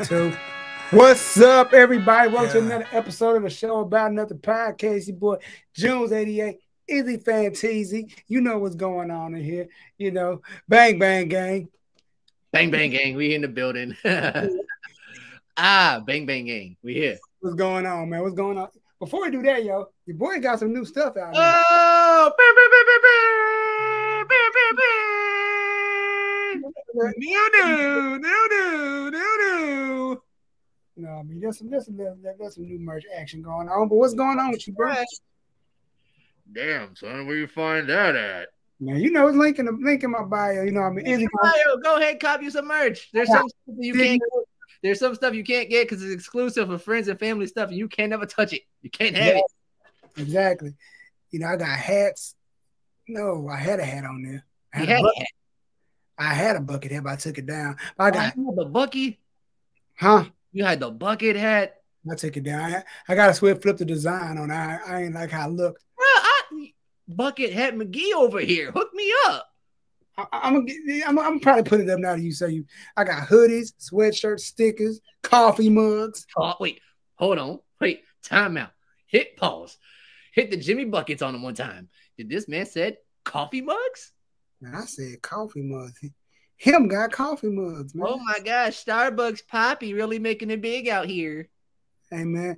Two. What's up, everybody? Welcome to another episode of the show about another podcast. Your boy JunesEightyEIght, Izzyphantasmo. You know what's going on in here. You know, bang bang gang. Bang bang gang, we in the building. Bang bang gang, we here. What's going on, man? What's going on? Before we do that, yo, your boy got some new stuff out now. Oh, no. No, I mean there's some new merch action going on. But what's going on with you, bro? Damn, son, where you find that at? Man, you know it's link in my bio. You know, I mean, go ahead, cop you some merch. There's some stuff you can't. There's some stuff you can't get because it's exclusive for friends and family stuff, and you can't never touch it. You can't have it. Exactly. You know, I got hats. No, I had a hat on there. I had a bucket hat, but I took it down. I got the bucket. Huh? You had the bucket hat. I took it down. I got to flip the design on. I ain't like how it looked. Bucket hat McGee over here. Hook me up. I'm probably put it up now that you say you. I got hoodies, sweatshirts, stickers, coffee mugs. Oh, wait, hold on. Wait, time out. Hit pause. Hit the Jimmy buckets on him one time. Did this man said coffee mugs? I said coffee mugs. Him got coffee mugs, man. Oh my gosh, Starbucks Poppy really making it big out here. Hey man,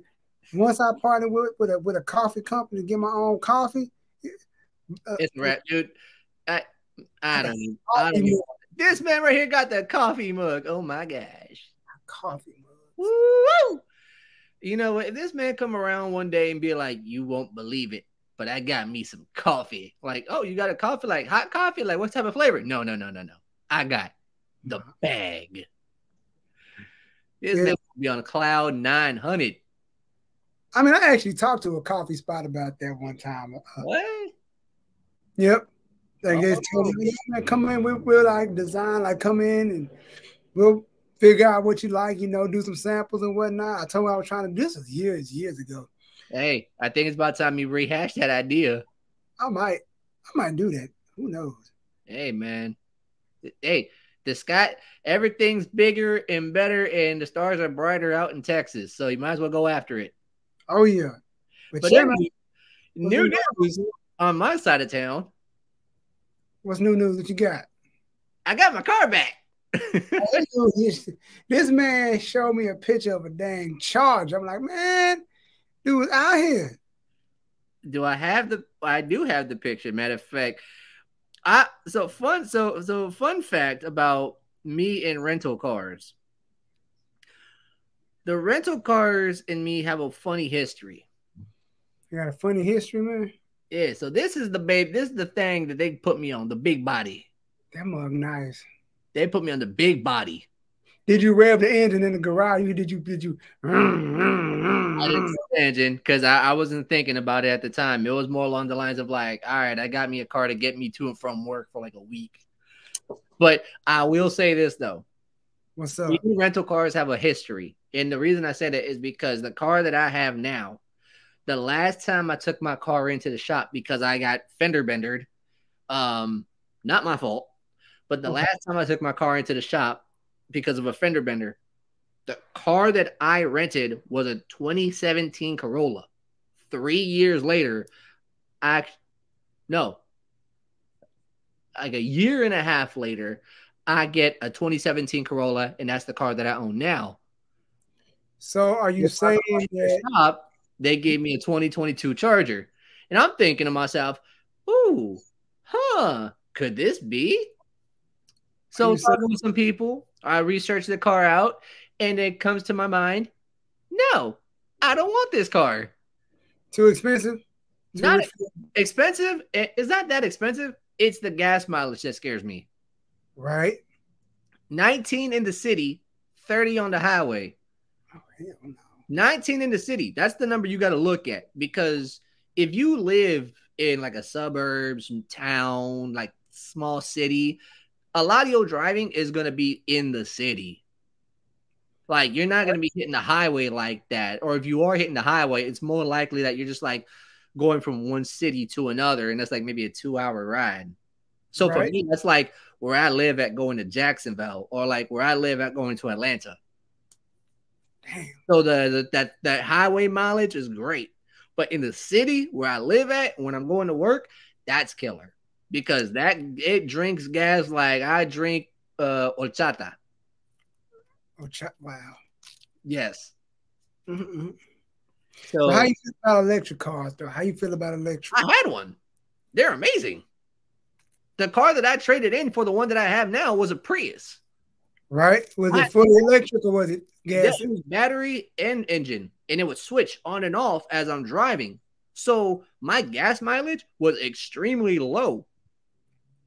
once I partnered with a coffee company to get my own coffee. It's a wrap, dude. I don't even. This man right here got the coffee mug. Oh my gosh. Coffee mug. Woo! You know what? If this man come around one day and be like, you won't believe it, but I got me some coffee. Like, oh, you got a coffee? Like hot coffee? Like what type of flavor? No. I got the bag. This man will be on cloud 900. I mean, I actually talked to a coffee spot about that one time. What? Yep. Like they told me, come in, we'll like design, like come in and we'll figure out what you like, you know, do some samples and whatnot. I told him I was trying to do this was years ago. Hey, I think it's about time you rehash that idea. I might do that. Who knows? Hey, man. Hey, the sky, everything's bigger and better, and the stars are brighter out in Texas, so you might as well go after it. Oh yeah. But yeah, new news on my side of town. What's new news that you got? I got my car back. This man showed me a picture of a dang Charger. I'm like, man, dude, out here. Do I have the? I do have the picture. Matter of fact, fun fact about me and rental cars. The rental cars and me have a funny history. You got a funny history, man? Yeah, so this is the thing that they put me on, the big body. That mug nice. They put me on the big body. Did you rev the engine in the garage? Did you? I didn't the engine because I wasn't thinking about it at the time. It was more along the lines of like, all right, I got me a car to get me to and from work for like a week. But I will say this though. What's up? Rental cars have a history. And the reason I say that is because the car that I have now, the last time I took my car into the shop because I got fender bendered, not my fault, but the last time I took my car into the shop because of a fender bender, the car that I rented was a 2017 Corolla. 3 years later, like a year and a half later, I get a 2017 Corolla, and that's the car that I own now. So are you saying that they gave me a 2022 Charger? And I'm thinking to myself, ooh, could this be? So talking with some people, I researched the car out, and it comes to my mind, no, I don't want this car. Too expensive? Not expensive. It's not that expensive. It's the gas mileage that scares me. Right. 19 in the city, 30 on the highway. Oh, hell no. 19 in the city. That's the number you got to look at, because if you live in like a suburbs, town, like small city, a lot of your driving is going to be in the city. Like you're not going to be hitting the highway like that. Or if you are hitting the highway, it's more likely that you're just like going from one city to another. And that's like maybe a 2-hour ride. So for me, that's like where I live at going to Jacksonville, or like where I live at going to Atlanta. Damn. So that highway mileage is great. But in the city where I live at, when I'm going to work, that's killer. Because it drinks gas like I drink horchata. Wow. Yes. Mm-hmm. So how you feel about electric cars, though? How you feel about electric? I had one. They're amazing. The car that I traded in for the one that I have now was a Prius. Right? Was it fully electric or was it gas? Yeah, battery and engine. And it would switch on and off as I'm driving. So my gas mileage was extremely low.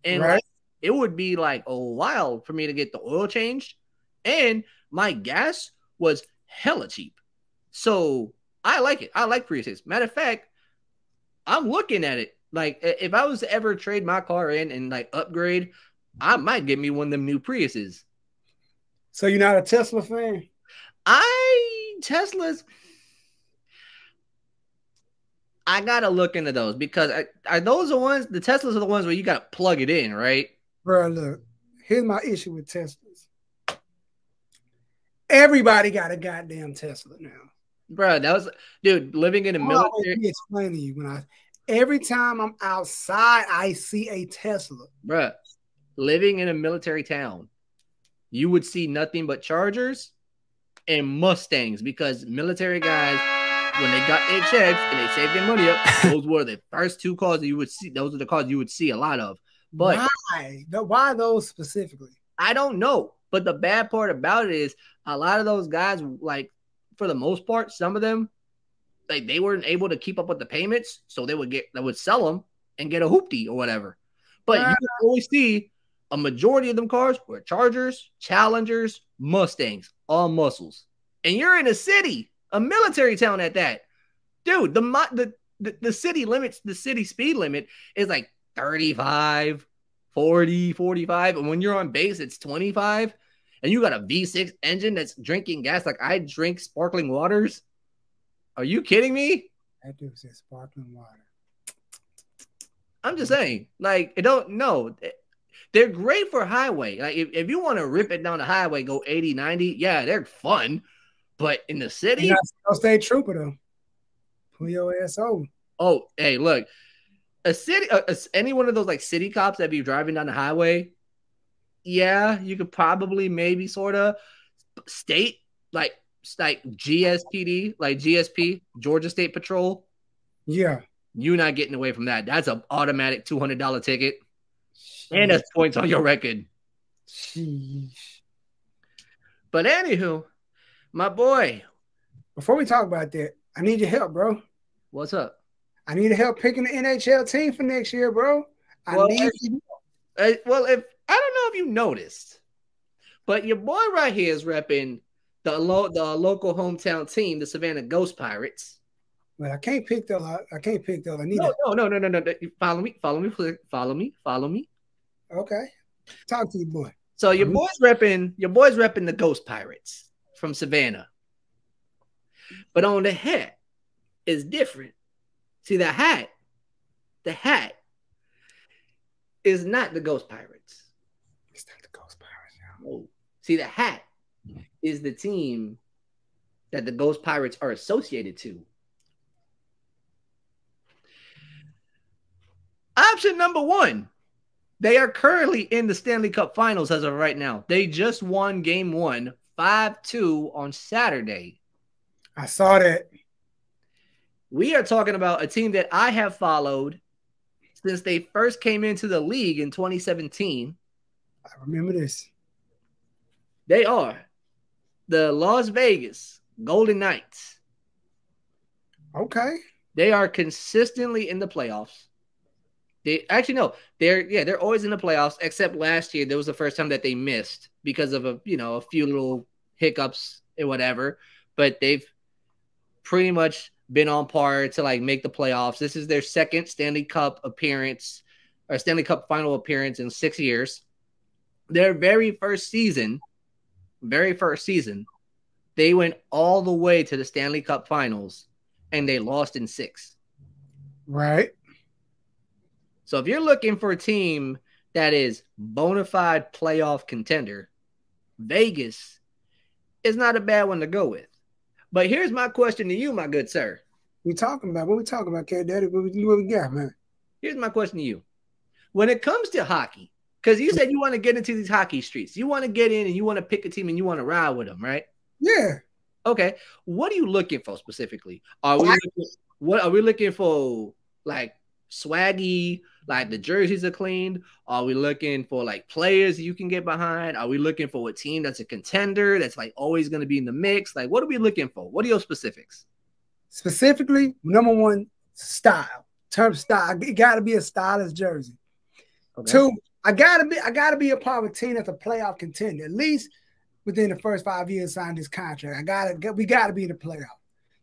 And right. Like, it would be like a while for me to get the oil changed. And my gas was hella cheap. So I like it. I like Priuses. Matter of fact, I'm looking at it. Like, if I was to ever trade my car in and like upgrade, I might get me one of them new Priuses. So you're not a Tesla fan? Teslas, I gotta look into those because are those the ones? The Teslas are the ones where you gotta plug it in, right? Bro, look. Here's my issue with Teslas. Everybody got a goddamn Tesla now. Bro, dude, living in the military. Let me explain to you every time I'm outside, I see a Tesla. Bro, living in a military town, you would see nothing but Chargers and Mustangs because military guys, when they got their checks and they saved their money up, those were the first two cars that you would see. Those are the cars you would see a lot of. But why those specifically? I don't know. But the bad part about it is a lot of those guys, like, for the most part, some of them, like, they weren't able to keep up with the payments, so they would sell them and get a hoopty or whatever. But you can always see a majority of them cars were Chargers, Challengers, Mustangs, all muscles. And you're in a city, a military town at that. Dude, the city limits, the city speed limit is like 35, 40, 45. And when you're on base, it's 25. And you got a V6 engine that's drinking gas like I drink sparkling waters. Are you kidding me? That dude said sparkling water. I'm just saying, like, they're great for highway. Like, if you want to rip it down the highway, go 80, 90, yeah, they're fun. But in the city, you're not a state trooper though. Pull your ass over. Oh, hey, look, any one of those like city cops that be driving down the highway, yeah, you could probably maybe sort of state like GSPD, like GSP, Georgia State Patrol. Yeah. You're not getting away from that. That's an automatic $200 ticket. And that's points on your record. Sheesh. But anywho, my boy. Before we talk about that, I need your help, bro. What's up? I need help picking the NHL team for next year, bro. Well, if I don't know if you noticed, but your boy right here is repping the local hometown team, the Savannah Ghost Pirates. Well, I can't pick those. I need No. Follow me. Okay. Talk to you, boy. So your boy's repping the Ghost Pirates from Savannah. But on the hat is different. See, the hat is not the Ghost Pirates. It's not the Ghost Pirates, y'all. No. See, the hat is the team that the Ghost Pirates are associated to. Option number one, they are currently in the Stanley Cup Finals as of right now. They just won Game 1, 5-2 on Saturday. I saw that. We are talking about a team that I have followed since they first came into the league in 2017. I remember this. They are the Las Vegas Golden Knights. Okay. They are consistently in the playoffs. They're always in the playoffs, except last year. There was the first time that they missed because of a few little hiccups and whatever. But they've pretty much been on par to like make the playoffs. This is their second Stanley Cup appearance or Stanley Cup final appearance in 6 years. Their very first season, they went all the way to the Stanley Cup finals and they lost in 6. Right. So if you're looking for a team that is bona fide playoff contender, Vegas is not a bad one to go with. But here's my question to you, my good sir. We talking about what we talking about, Cat Daddy? What we got, man? Here's my question to you. When it comes to hockey, because you said you want to get into these hockey streets, you want to get in and you want to pick a team and you want to ride with them, right? Yeah. Okay. What are you looking for specifically? What are we looking for? Like swaggy, like the jerseys are cleaned? Are we looking for like players you can get behind? Are we looking for a team that's a contender that's like always going to be in the mix? Like, what are we looking for? What are your specifics? Specifically, number one, style. Term style. It got to be a stylish jersey. Okay. Two, I gotta be a part of a team that's a playoff contender. At least within the first 5 years sign this contract. We gotta be in the playoff.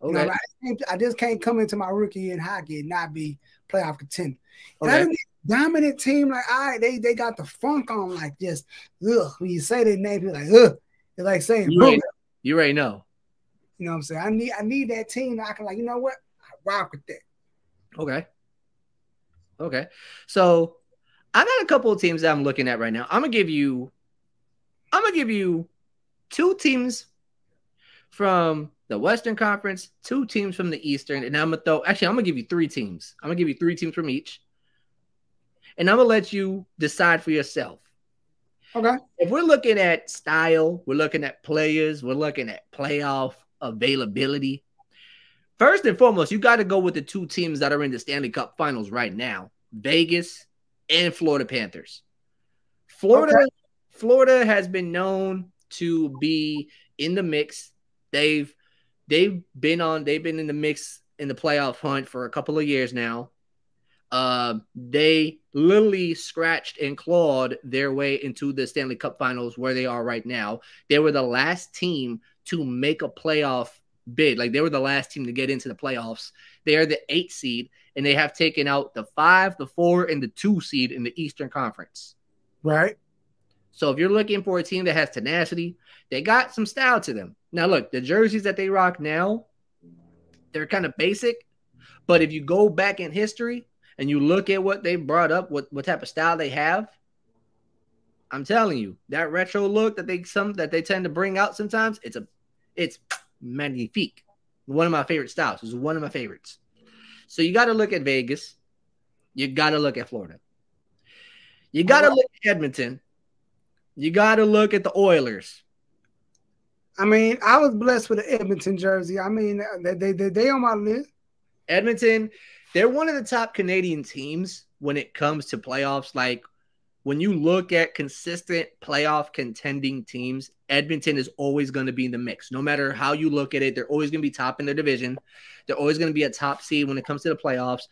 Okay. You know, I just can't come into my rookie year in hockey and not be playoff contender. Okay. And dominant team, like, all right, they got the funk on, like, just ugh. When you say their name, you're like, ugh. It's like saying, you already know. You know what I'm saying? I need that team that I can, like, you know what? I rock with that. Okay. Okay. So I got a couple of teams that I'm looking at right now. I'm gonna give you two teams from the Western Conference, two teams from the Eastern, and I'm gonna give you three teams. I'm gonna give you three teams from each, and I'm gonna let you decide for yourself. Okay. If we're looking at style, we're looking at players, we're looking at playoff availability. First and foremost, you got to go with the two teams that are in the Stanley Cup Finals right now: Vegas and Florida Panthers. Florida has been known to be in the mix. They've been in the mix in the playoff hunt for a couple of years now. They literally scratched and clawed their way into the Stanley Cup Finals where they are right now. They were the last team to make a playoff bid. Like, they were the last team to get into the playoffs. They are the 8th seed, and they have taken out the 5, the 4, and the 2 seed in the Eastern Conference. Right. So if you're looking for a team that has tenacity, they got some style to them. Now, look, the jerseys that they rock now, they're kind of basic. But if you go back in history and you look at what they brought up, what type of style they have, I'm telling you, that retro look that they tend to bring out sometimes, it's magnifique. One of my favorite styles. It's one of my favorites. So you got to look at Vegas. You got to look at Florida. You got to look at Edmonton. You got to look at the Oilers. I mean, I was blessed with an Edmonton jersey. I mean, they on my list. Edmonton, they're one of the top Canadian teams when it comes to playoffs. Like, when you look at consistent playoff contending teams, Edmonton is always going to be in the mix. No matter how you look at it, they're always going to be top in their division. They're always going to be a top seed when it comes to the playoffs.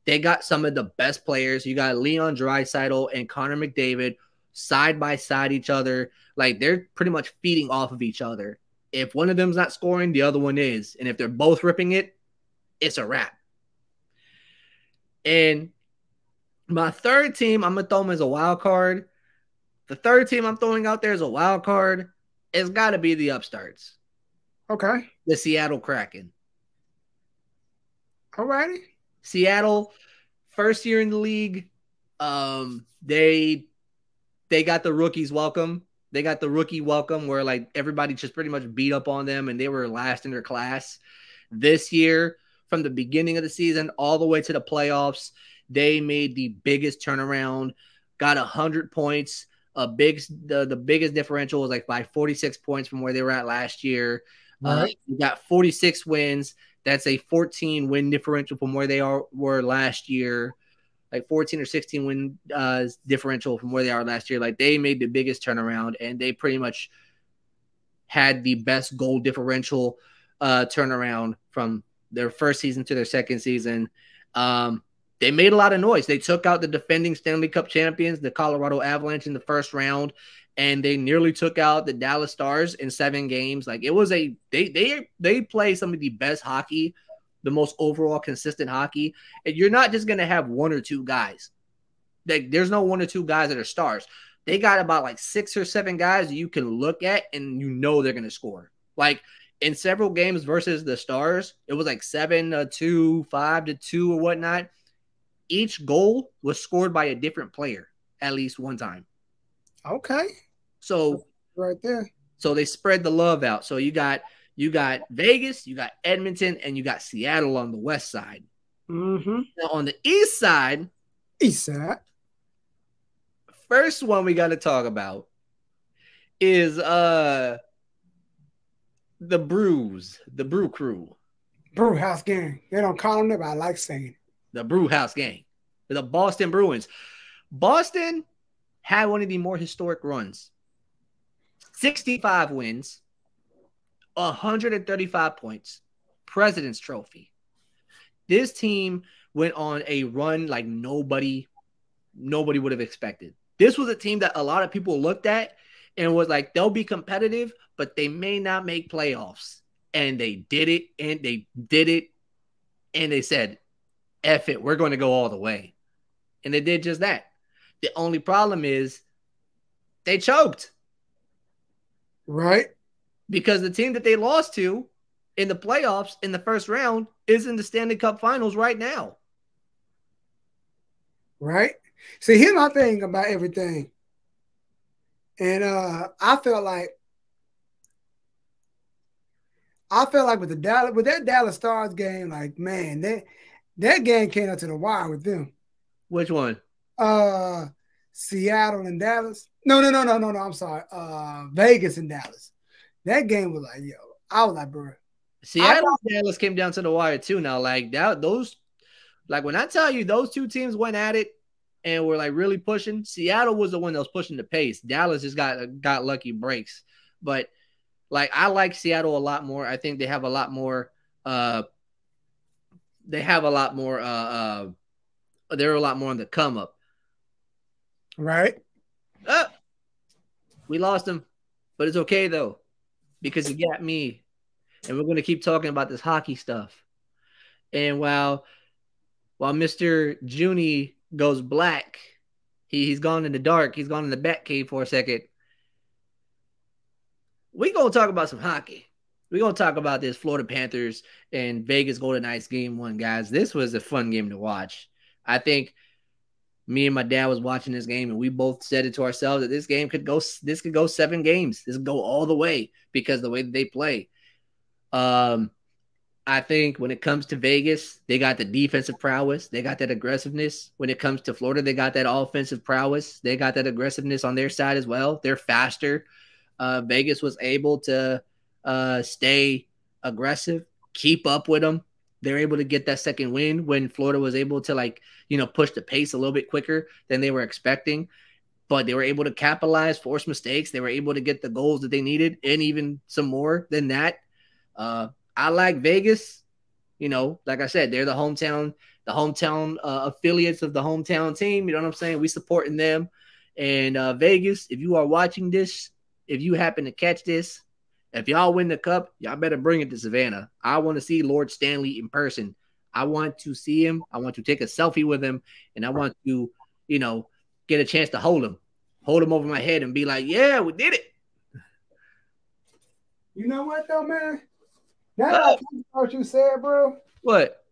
They got some of the best players. You got Leon Draisaitl and Connor McDavid side by side each other. Like, they're pretty much feeding off of each other. If one of them's not scoring, the other one is. And if they're both ripping it, it's a wrap. And my third team, I'm going to throw them as a wild card. The third team I'm throwing out there as a wild card, it's got to be the upstarts. Okay. The Seattle Kraken. All righty. Seattle, first year in the league. They got the rookies welcome. They got the rookie welcome where, like, everybody just pretty much beat up on them and they were last in their class. This year, from the beginning of the season all the way to the playoffs, they made the biggest turnaround, got 100 points. The biggest differential was like by 46 points from where they were at last year. Right. You got 46 wins. That's a 14 win differential from where they were last year. Like 14 or 16 win differential from where they are last year. Like, they made the biggest turnaround, and they pretty much had the best goal differential turnaround from their first season to their second season. They made a lot of noise. They took out the defending Stanley Cup champions, the Colorado Avalanche, in the first round, and they nearly took out the Dallas Stars in 7 games. Like, it was they play some of the best hockey, the most overall consistent hockey. And you're not just going to have one or two guys. Like, there's no one or two guys that are stars. They got about like 6 or 7 guys you can look at and you know they're going to score. Like, in several games versus the Stars, it was like 7-2, 5-2 or whatnot. Each goal was scored by a different player at least one time. Okay. So right there. So they spread the love out. So you got You got Vegas, you got Edmonton, and you got Seattle on the west side. Mm-hmm. Now on the east side, first one we got to talk about is the Brew Crew. Brew House Gang. They don't call them that, but I like saying it. The Brew House Gang. The Boston Bruins. Boston had one of the more historic runs. 65 wins, 135 points, President's Trophy. This team went on a run like nobody would have expected. This was a team that a lot of people looked at and was like, they'll be competitive, but they may not make playoffs. And they did it, and they did it, and they said, F it, we're going to go all the way. And they did just that. The only problem is they choked. Right. Because the team that they lost to in the playoffs in the first round is in the Stanley Cup Finals right now. Right. See, here's my thing about everything. And I felt like with that Dallas Stars game, like, man, that game came out to the wire with them. Which one? Seattle and Dallas. No. I'm sorry. Vegas and Dallas. That game was like, yo, I was like, bro. Seattle and Dallas came down to the wire too. Now, like those, like when I tell you those two teams went at it and were like really pushing, Seattle was the one that was pushing the pace. Dallas just got lucky breaks. But like I like Seattle a lot more. I think they have a lot more. They're a lot more on the come up. Right. We lost them, but it's okay though, because you got me, and we're gonna keep talking about this hockey stuff. And while Mr. Junie goes black, he's gone in the dark. He's gone in the bat cave for a second. We gonna talk about some hockey. We're going to talk about this Florida Panthers and Vegas Golden Knights game one, guys. This was a fun game to watch. I think me and my dad was watching this game, and we both said it to ourselves that this could go 7 games. This could go all the way because of the way that they play. I think when it comes to Vegas, they got the defensive prowess. They got that aggressiveness. When it comes to Florida, they got that offensive prowess. They got that aggressiveness on their side as well. They're faster. Vegas was able to stay aggressive, keep up with them. They're able to get that second win when Florida was able to push the pace a little bit quicker than they were expecting. But they were able to capitalize, force mistakes. They were able to get the goals that they needed and even some more than that. I like Vegas. Like I said, they're the hometown affiliates of the hometown team. You know what I'm saying? We supporting them. And Vegas, if you are watching this, if you happen to catch this, if y'all win the cup, y'all better bring it to Savannah. I want to see Lord Stanley in person. I want to see him. I want to take a selfie with him. And I want to, get a chance to hold him over my head and be like, yeah, we did it. You know what though, man? Now that I think about what you said, bro. What?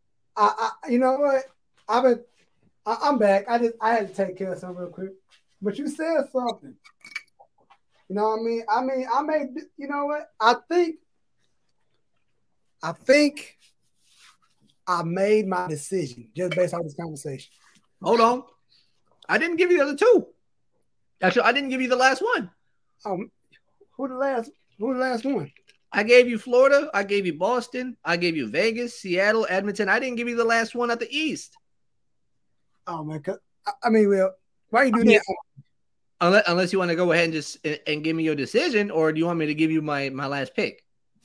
You know what? I'm back. I had to take care of something real quick. But you said something. You know what I mean? I made, you know what? I think I made my decision just based on this conversation. Hold on. I didn't give you the other two. Actually, I didn't give you the last one. Who the last one? I gave you Florida. I gave you Boston. I gave you Vegas, Seattle, Edmonton. I didn't give you the last one at the East. Oh, my God. I mean, well, why you do that? Unless you want to go ahead and just give me your decision, or do you want me to give you my last pick?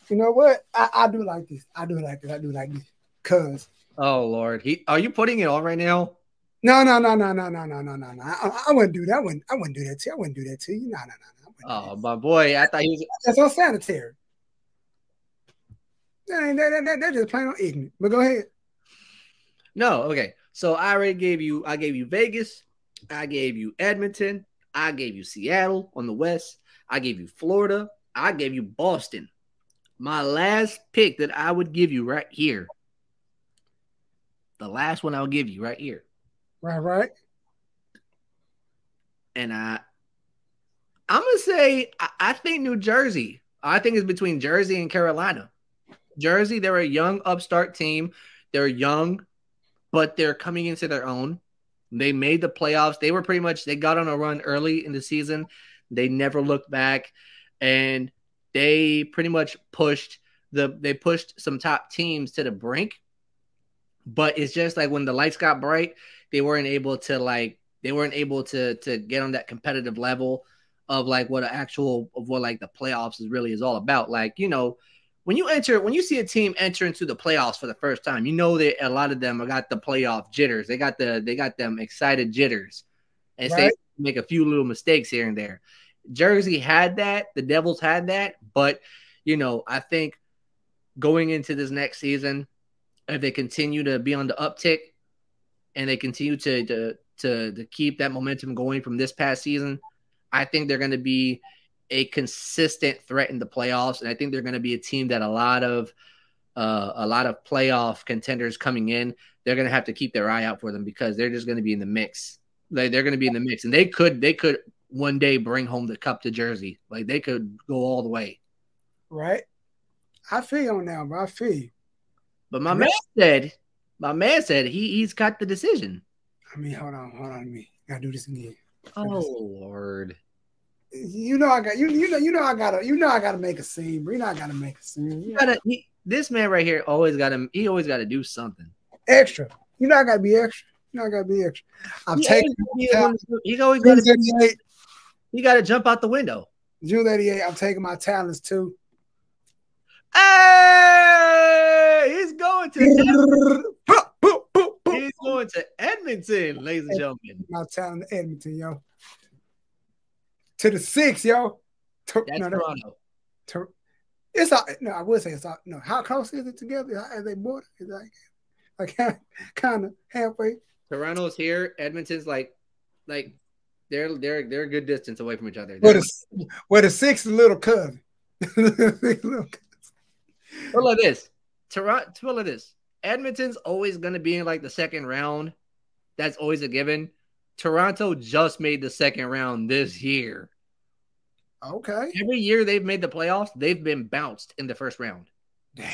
You know what? I do like this. I do like this. Cause oh Lord, are you putting it on right now? No. I wouldn't do that. I wouldn't do that to you. I wouldn't do that to you. No. Oh, my boy, I thought he was. That's unsanitary. They're just plain on ignorant. But go ahead. No, okay. So I gave you Vegas. I gave you Edmonton. I gave you Seattle on the West. I gave you Florida. I gave you Boston. My last pick that I would give you right here. The last one I'll give you right here. Right. And I'm going to say, I think New Jersey. I think it's between Jersey and Carolina. Jersey, they're a young upstart team. They're young, but they're coming into their own. They made the playoffs. They got on a run early in the season. They never looked back, and they pretty much pushed some top teams to the brink. But it's just like when the lights got bright, they weren't able to get on that competitive level of like what like the playoffs is all about. Like, when you see a team enter into the playoffs for the first time, that a lot of them got the playoff jitters. They got them excited jitters, and right. They make a few little mistakes here and there. Jersey had that, the Devils had that, but I think going into this next season, if they continue to be on the uptick and they continue to keep that momentum going from this past season, I think they're going to be a consistent threat in the playoffs, and I think they're going to be a team that a lot of playoff contenders coming in, they're going to have to keep their eye out for them because they're just going to be in the mix. Like, they're going to be in the mix, and they could one day bring home the cup to Jersey. Like, they could go all the way. Right. I feel on now, but I feel. But my man said he's got the decision. I mean, hold on me. Gotta do this again. Oh Lord. I gotta make a scene, bro. I gotta make a scene. This man right here always gotta do something. Extra. I gotta be extra. I gotta be extra. He's always gotta he gotta jump out the window. JunesEightyEIght, I'm taking my talents too. Hey, he's going to Edmonton, ladies and gentlemen. My talent to Edmonton, yo. To the 6, yo. That's Toronto. It's all, no, I would say it's all, no. How close is it together? Are they border? It's like kind of halfway. Toronto's here. Edmonton's like they're a good distance away from each other. Where the 6 is little cousin. Well, like this. Toronto, like this. Edmonton's always going to be in like the second round. That's always a given. Toronto just made the second round this year. Okay. Every year they've made the playoffs, they've been bounced in the first round. Damn.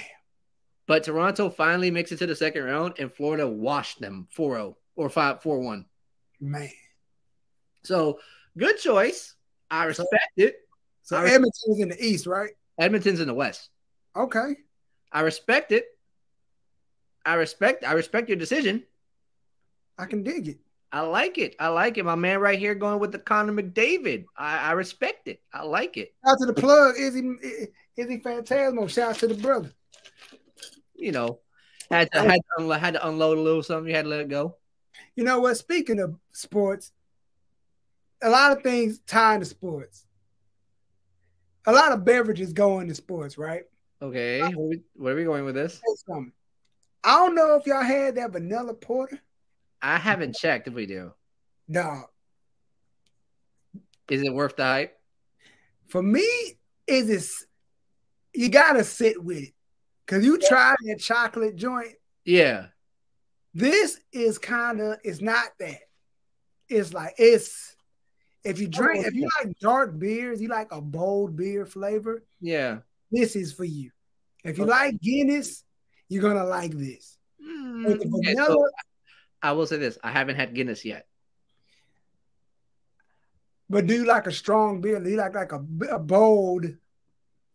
But Toronto finally makes it to the second round, and Florida washed them 4-0 or 4-1. Man. So, good choice. I respect it. So Edmonton's in the East, right? Edmonton's in the West. Okay. I respect it. I respect your decision. I can dig it. I like it. My man right here going with the Connor McDavid. I respect it. I like it. Shout out to the plug, Izzyphantasmo. Shout out to the brother. Had to unload a little something. You had to let it go. You know what? Speaking of sports, a lot of things tie into sports. A lot of beverages go into sports, right? Okay. Where are we going with this? I don't know if y'all had that vanilla porter. I haven't checked if we do. No. Is it worth the hype? For me, you gotta sit with it. Cause you tried that chocolate joint. Yeah. This is it's not that. It's like if you like dark beers, you like a bold beer flavor. Yeah. This is for you. If you like Guinness, you're gonna like this. So I will say this: I haven't had Guinness yet. But do you like a strong beer? Do you like a bold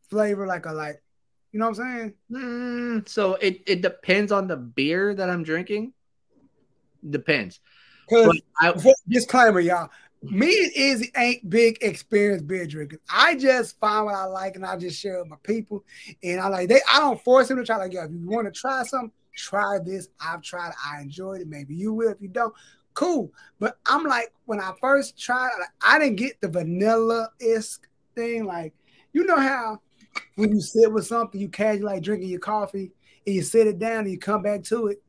flavor, you know what I'm saying? So it depends on the beer that I'm drinking. Depends. Disclaimer, y'all. Me and Izzy ain't big experienced beer drinkers. I just find what I like and I just share with my people. And I don't force them to try. Like, yo, if you want to try something, try this. I've tried it. I enjoyed it. Maybe you will. If you don't, cool. But I'm like, when I first tried it, I didn't get the vanilla-esque thing. Like, you know how when you sit with something, you casually like drinking your coffee and you sit it down and you come back to it.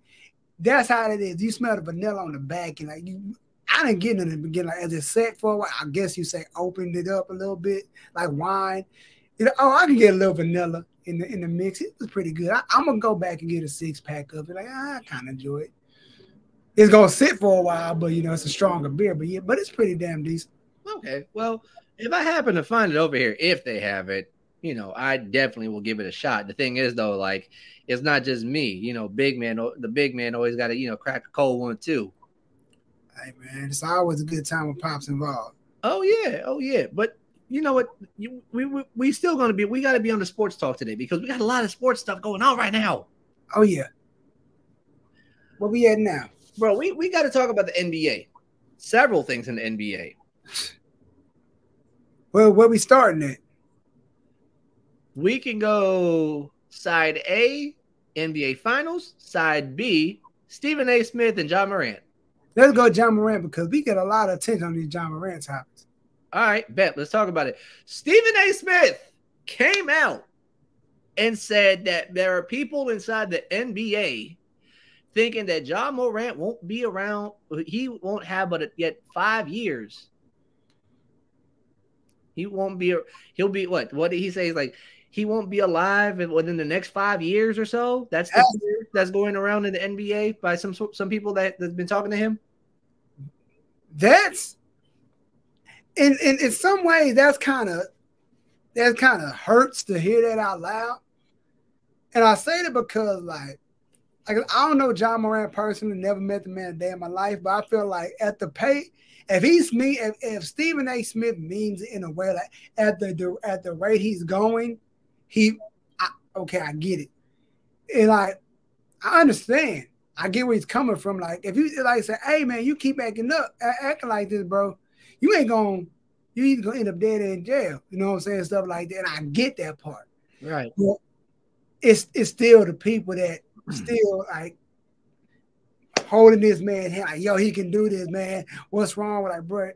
That's how it is. You smell the vanilla on the back and I didn't get it in the beginning. Like, as it sat for a while, I guess you say opened it up a little bit, like wine. I can get a little vanilla in the mix. It was pretty good. I'm gonna go back and get a 6-pack of it. I kind of enjoy it. It's gonna sit for a while, but it's a stronger beer. But it's pretty damn decent. Okay, well, if I happen to find it over here, if they have it, I definitely will give it a shot. The thing is, though, like, it's not just me. The big man always got to, crack a cold one too. Hey man, it's always a good time with Pops involved. Oh yeah. But you know what? We still gonna be. We got to be on the sports talk today because we got a lot of sports stuff going on right now. Oh yeah. Where we at now, bro? We got to talk about the NBA. Several things in the NBA. Well, where we starting at? We can go side A, NBA Finals. Side B, Stephen A. Smith and John Morant. Let's go John Morant because we get a lot of attention on these John Morant topics. All right, bet. Let's talk about it. Stephen A. Smith came out and said that there are people inside the NBA thinking that John Morant won't be around. He won't have but yet 5 years. He won't be. He'll be what? What did he say? He's like, he won't be alive within the next 5 years or so. That's going around in the NBA by some people that's been talking to him. That's in some ways that kind of hurts to hear that out loud. And I say that because like I don't know John Morant personally, never met the man a day in my life, but I feel like at the pay, if Stephen A. Smith means it in a way like at the rate he's going, I get it. And I understand. I get where he's coming from. Like if you like say, hey man, you keep acting like this, bro, you either gonna end up dead in jail. You know what I'm saying? Stuff like that. And I get that part. Right. But it's still the people that still like holding this man hand, like, yo, he can do this, man. What's wrong with like, bro?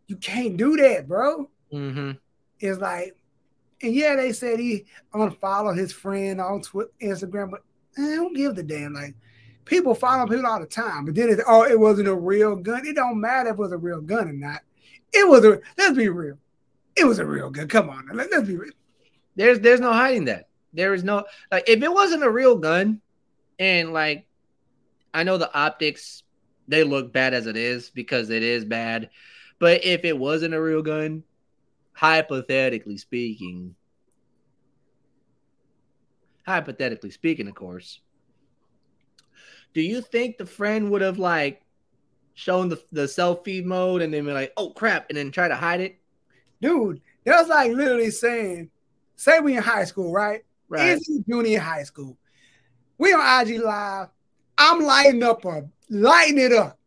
You can't do that, bro. Mm-hmm. It's like, and yeah, they said he unfollowed his friend on Twitter, Instagram, but I don't give the damn. Like, people follow people all the time, but then it wasn't a real gun. It don't matter if it was a real gun or not. Let's be real. It was a real gun. Come on, let's be real. There's no hiding that. There is no, like, if it wasn't a real gun, and like, I know the optics, they look bad as it is because it is bad. But if it wasn't a real gun, hypothetically speaking, of course, do you think the friend would have like shown the selfie mode and then be like, oh crap, and then try to hide it? Dude, that was like literally saying, say we in high school, right? Right. It's junior high school. We on IG Live. I'm lighting it up.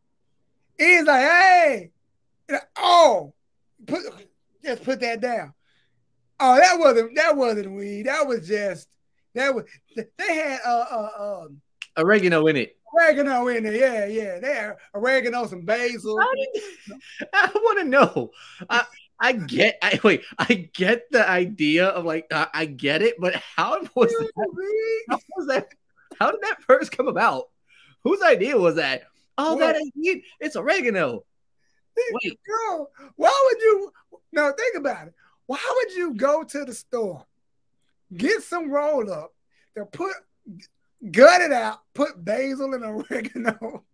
It's like, hey, just put that down. Oh, that wasn't weed. They had oregano in it. Oregano in there, yeah. They had oregano, some basil. I want to know. I get the idea of like I get it, but how was that? How did that first come about? Whose idea was that? Oh, that ain't it. It's oregano. Wait, girl, why would you? No, think about it. Why would you go to the store, get some roll up, gut it out, put basil and oregano,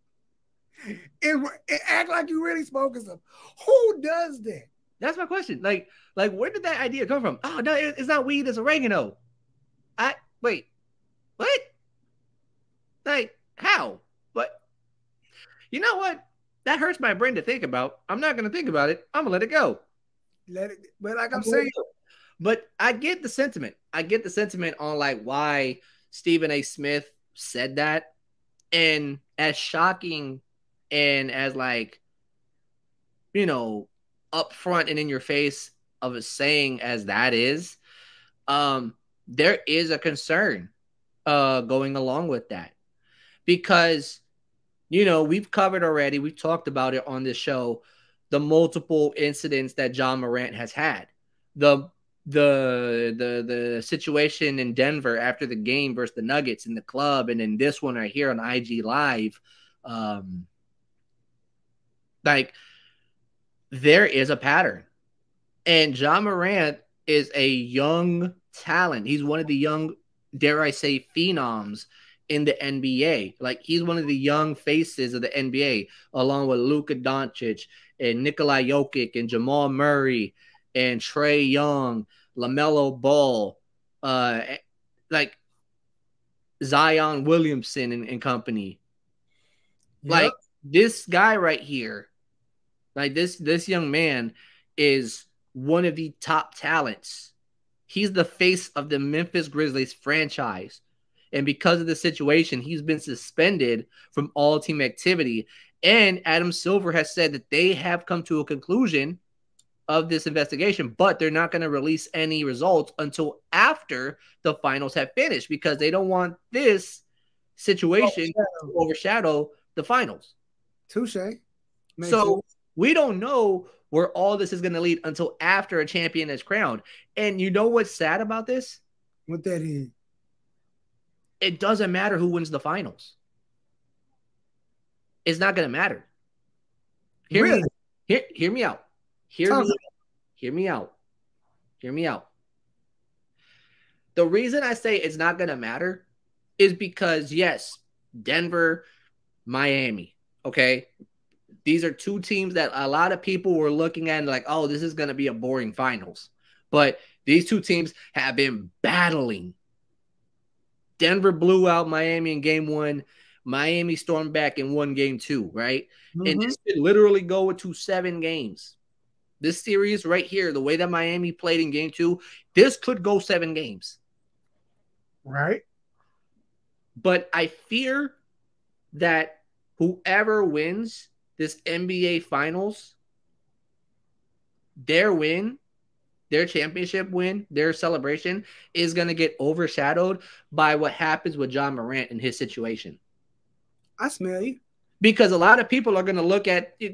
and act like you really smoking some? Who does that? That's my question. Like where did that idea come from? Oh no, it's not weed. It's oregano. Wait, what? Like how? But you know what? That hurts my brain to think about. I'm not going to think about it. I'm going to let it go. But like I'm saying. But I get the sentiment. I get the sentiment on like why Stephen A. Smith said that. And as shocking and as like, upfront and in your face of a saying as that is, there is a concern going along with that. Because we've covered already, we've talked about it on this show, the multiple incidents that John Morant has had. The situation in Denver after the game versus the Nuggets in the club, and then this one right here on IG Live. Like, there is a pattern. And John Morant is a young talent. He's one of the young, dare I say, phenoms in the NBA. Like, he's one of the young faces of the NBA, along with Luka Doncic and Nikola Jokic and Jamal Murray and Trae Young, LaMelo Ball, like Zion Williamson and company. Yep. Like this guy right here, like this young man is one of the top talents. He's the face of the Memphis Grizzlies franchise. And because of the situation, he's been suspended from all team activity. And Adam Silver has said that they have come to a conclusion of this investigation, but they're not going to release any results until after the finals have finished because they don't want this situation to overshadow the finals. Touche. So we don't know where all this is going to lead until after a champion is crowned. And you know what's sad about this? What that is? It doesn't matter who wins the finals. It's not going to matter. Hear me out. Hear me out. The reason I say it's not going to matter is because, yes, Denver, Miami, okay? These are two teams that a lot of people were looking at and like, oh, this is going to be a boring finals. But these two teams have been battling. Denver blew out Miami in game 1. Miami stormed back and won game 2, right? Mm-hmm. And this could literally go into 7 games. This series right here, the way that Miami played in game 2, this could go 7 games. Right. But I fear that whoever wins this NBA Finals, their win, their championship win, their celebration is going to get overshadowed by what happens with John Morant in his situation. I smell you. Because a lot of people are going to look at the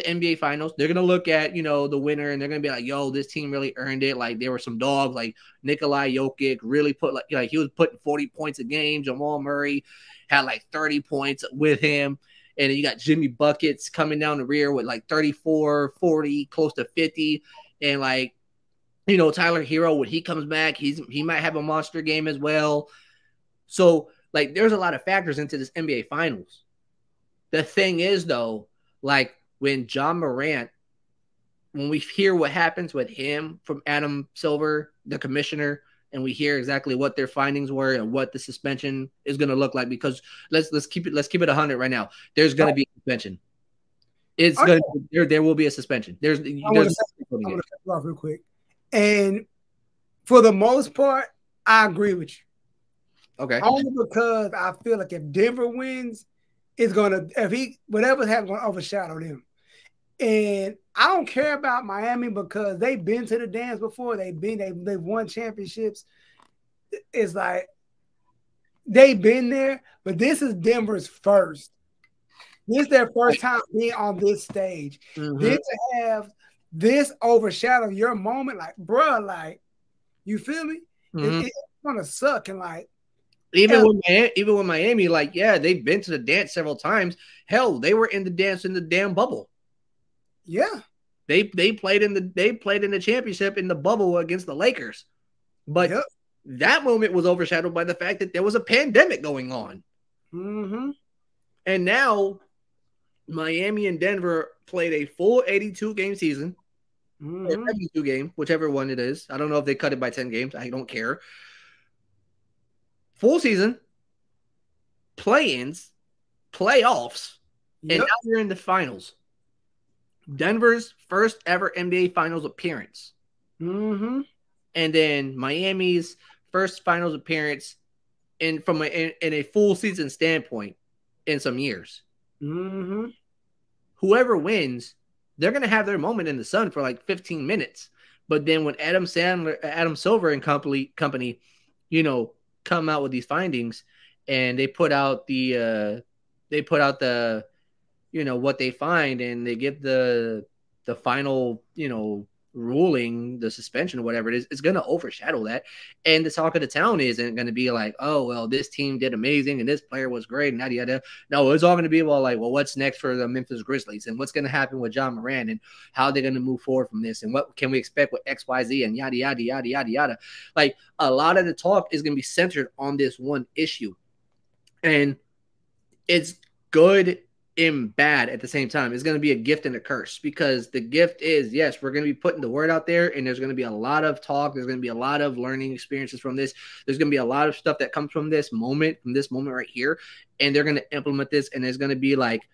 NBA Finals. They're going to look at, the winner, and they're going to be like, yo, this team really earned it. Like, there were some dogs, like Nikolai Jokic really put, like he was putting 40 points a game. Jamal Murray had like 30 points with him. And then you got Jimmy Buckets coming down the rear with like 34, 40, close to 50. And like, Tyler Hero, when he comes back, he might have a monster game as well. So, like, there's a lot of factors into this NBA Finals. The thing is, though, like, when John Morant, when we hear what happens with him from Adam Silver, the commissioner, and we hear exactly what their findings were and what the suspension is going to look like, because let's keep it 100 right now. There's going to be a suspension. There will be a suspension. I'm going to cut you off real quick. And for the most part, I agree with you. Okay. Only because I feel like if Denver wins, whatever's happening, going to overshadow them. And I don't care about Miami because they've been to the dance before. They've won championships. It's like they've been there, but this is Denver's first. This is their first time being on this stage. Mm-hmm. Then to have this overshadow your moment, like, bruh, like, you feel me? Mm-hmm. It's gonna suck. And like, even with Miami, like, yeah, they've been to the dance several times. Hell, they were in the dance in the damn bubble. Yeah. They played in the championship in the bubble against the Lakers. But that moment was overshadowed by the fact that there was a pandemic going on. Mm-hmm. And now Miami and Denver played a full 82 game season. Mm-hmm. Or 72 game, whichever one it is. I don't know if they cut it by 10 games. I don't care. Full season, play-ins, playoffs, and now we're in the finals. Denver's first ever NBA Finals appearance. Mm-hmm. And then Miami's first finals appearance in a full season standpoint in some years. Mm-hmm. Whoever wins, they're going to have their moment in the sun for like 15 minutes. But then when Adam Silver and company, come out with these findings and they put out the what they find, and they give the final, ruling, the suspension or whatever it is, it's going to overshadow that. And the talk of the town isn't going to be like, oh, well, this team did amazing and this player was great and yada yada. No, it's all going to be about like, well, what's next for the Memphis Grizzlies and what's going to happen with John Morant and how they're going to move forward from this and what can we expect with XYZ and yada yada yada yada yada. Like, a lot of the talk is going to be centered on this one issue. And it's good and bad at the same time. It's going to be a gift and a curse, because the gift is, yes, we're going to be putting the word out there, and there's going to be a lot of talk. There's going to be a lot of learning experiences from this. There's going to be a lot of stuff that comes from this moment right here, and they're going to implement this, and it's going to be like,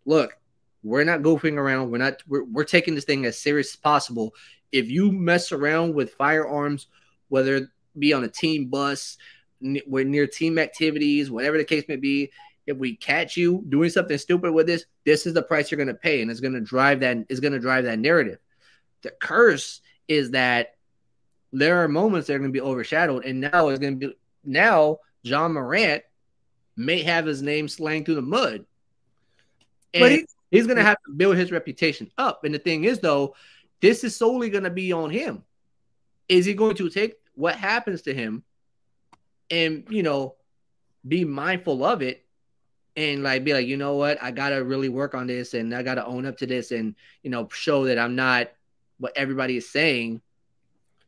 look, we're not goofing around. We're taking this thing as serious as possible. If you mess around with firearms, whether it be on a team bus, near team activities, whatever the case may be, if we catch you doing something stupid with this is the price you're going to pay, and it's going to drive that narrative. The curse is that there are moments that are going to be overshadowed, and now John Morant may have his name slang through the mud, and he's going to have to build his reputation up. And the thing is, though, this is solely going to be on him. Is he going to take what happens to him and, be mindful of it, and be like, you know what, I got to really work on this, and I got to own up to this, and, show that I'm not what everybody is saying?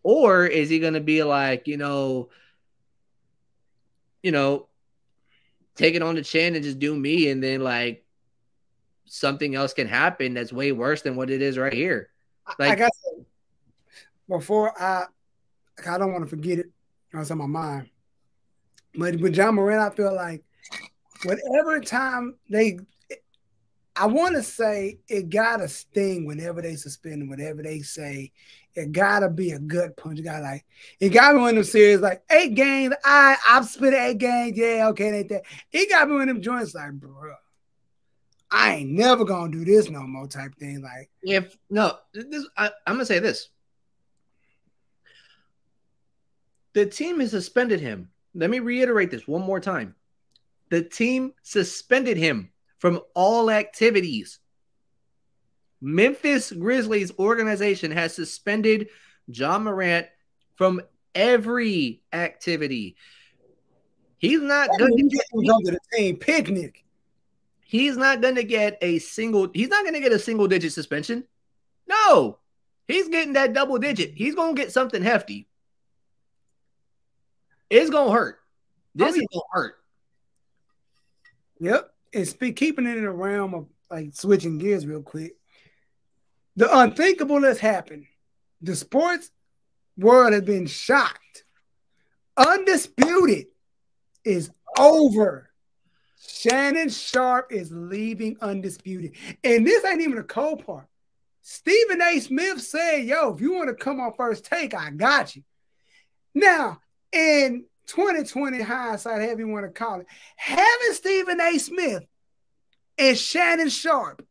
Or is he going to be like, take it on the chin and just do me, and then something else can happen that's way worse than what it is right here? Like I said before, I don't want to forget it. It's on my mind. But with John Morant, I feel like whatever time I want to say it got to sting whenever they suspend, whatever they say. It got to be a gut punch. It got me one of them series 8 games. I've spent 8 games. Yeah, okay, ain't that. It got me one of them joints bro, I ain't never gonna do this no more type thing. I'm gonna say this. The team has suspended him. Let me reiterate this one more time. The team suspended him from all activities. Memphis Grizzlies organization has suspended John Morant from every activity. He's not going to get the team picnic. He's not going to get a single digit suspension. No. He's getting that double digit. He's going to get something hefty. It's going to hurt. This is going to hurt. Yep. And keeping it in the realm of switching gears real quick. The unthinkable has happened. The sports world has been shocked. Undisputed is over. Shannon Sharpe is leaving Undisputed. And this ain't even a cold part. Stephen A. Smith said, yo, if you want to come on First Take, I got you. Now, in 2020 hindsight, however you want to call it, having Stephen A. Smith and Shannon Sharpe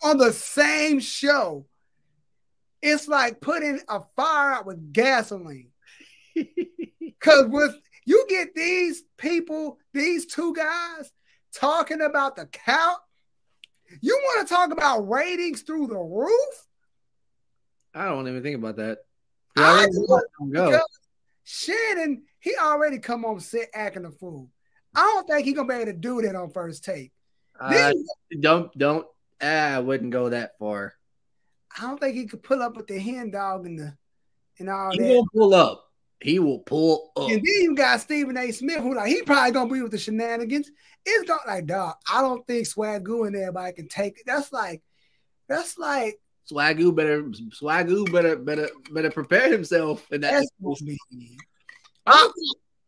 on the same show, it's like putting a fire out with gasoline. Because you get these people, these two guys, talking about the count. You want to talk about ratings through the roof? I don't even think about that. Shannon, he already come on set acting a fool. I don't think he's gonna be able to do that on First Take. I wouldn't go that far. I don't think he could pull up with the hen dog and all that. He will pull up. He will pull up. And then you got Stephen A. Smith, who he probably gonna be with the shenanigans. It's not dog. I don't think Swagoo and everybody can take it. That's like Swagoo better prepare himself. I'm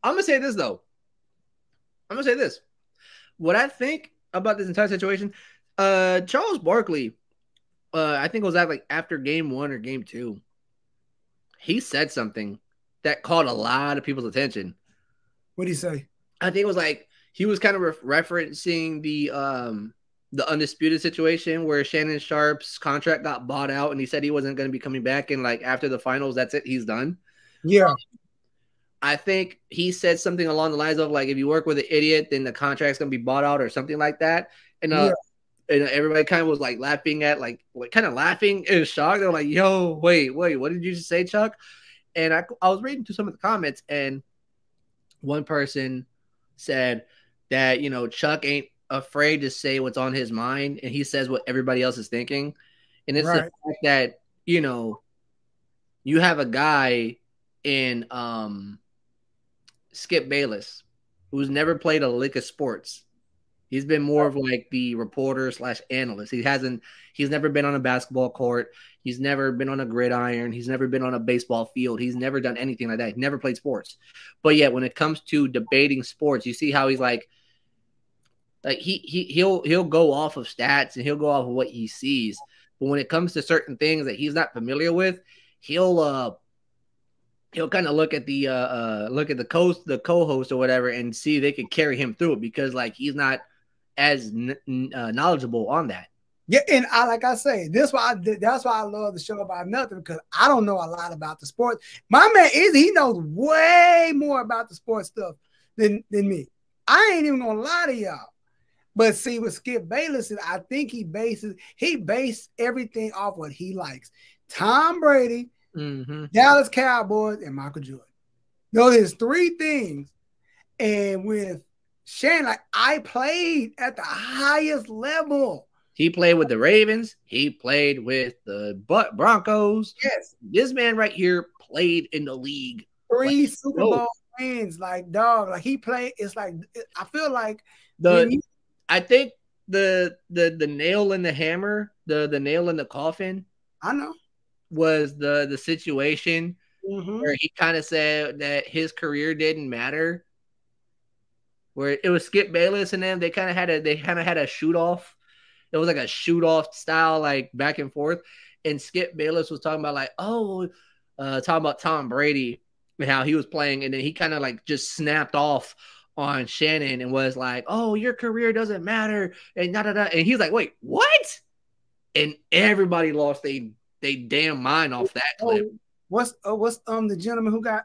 gonna say this though. What I think about this entire situation, Charles Barkley, I think it was after game 1 or game 2, he said something that caught a lot of people's attention. What did he say? I think it was he was kind of referencing the Undisputed situation where Shannon Sharpe's contract got bought out, and he said he wasn't going to be coming back, and after the finals, that's it, he's done. Yeah. I think he said something along the lines of if you work with an idiot, then the contract's going to be bought out or something like that. And and everybody kind of was laughing at kind of laughing in shock. They're like, yo, wait, what did you just say, Chuck? And I was reading through some of the comments, and one person said that, Chuck ain't afraid to say what's on his mind, and he says what everybody else is thinking. And it's the fact that, you have a guy in Skip Bayless who's never played a lick of sports, He's been more of like the reporter / analyst. He's never been on a basketball court. He's never been on a gridiron. He's never been on a baseball field. He's never done anything like that. He's never played sports. But yet when it comes to debating sports, you see how he's like he'll go off of stats and he'll go off of what he sees. But when it comes to certain things that he's not familiar with, he'll kind of look at the co-host or whatever and see if they could carry him through it because like he's not as knowledgeable on that. Yeah, and like I say, that's why I love the show about nothing because I don't know a lot about the sports. My man he knows way more about the sports stuff than me. I ain't even gonna lie to y'all. But see, with Skip Bayless, I think he based everything off what he likes. Tom Brady, Dallas Cowboys, and Michael Jordan. Those is three things. And with Shane, like I played at the highest level. He played with the Ravens. He played with the Broncos. Yes. This man right here played in the league. 3 Super Bowl wins, like dog. Like he played. It's like I feel like I think the nail in the hammer, the nail in the coffin. I know. Was the situation where he kind of said that his career didn't matter. Where it was Skip Bayless and them, they kind of had a shoot off. It was like a shoot off style, like back and forth. And Skip Bayless was talking about like, talking about Tom Brady and how he was playing, and then he kind of like just snapped off on Shannon and was like, "Oh, your career doesn't matter," and da da da. And he's like, "Wait, what?" And everybody lost they damn mind off that clip. What's the gentleman who got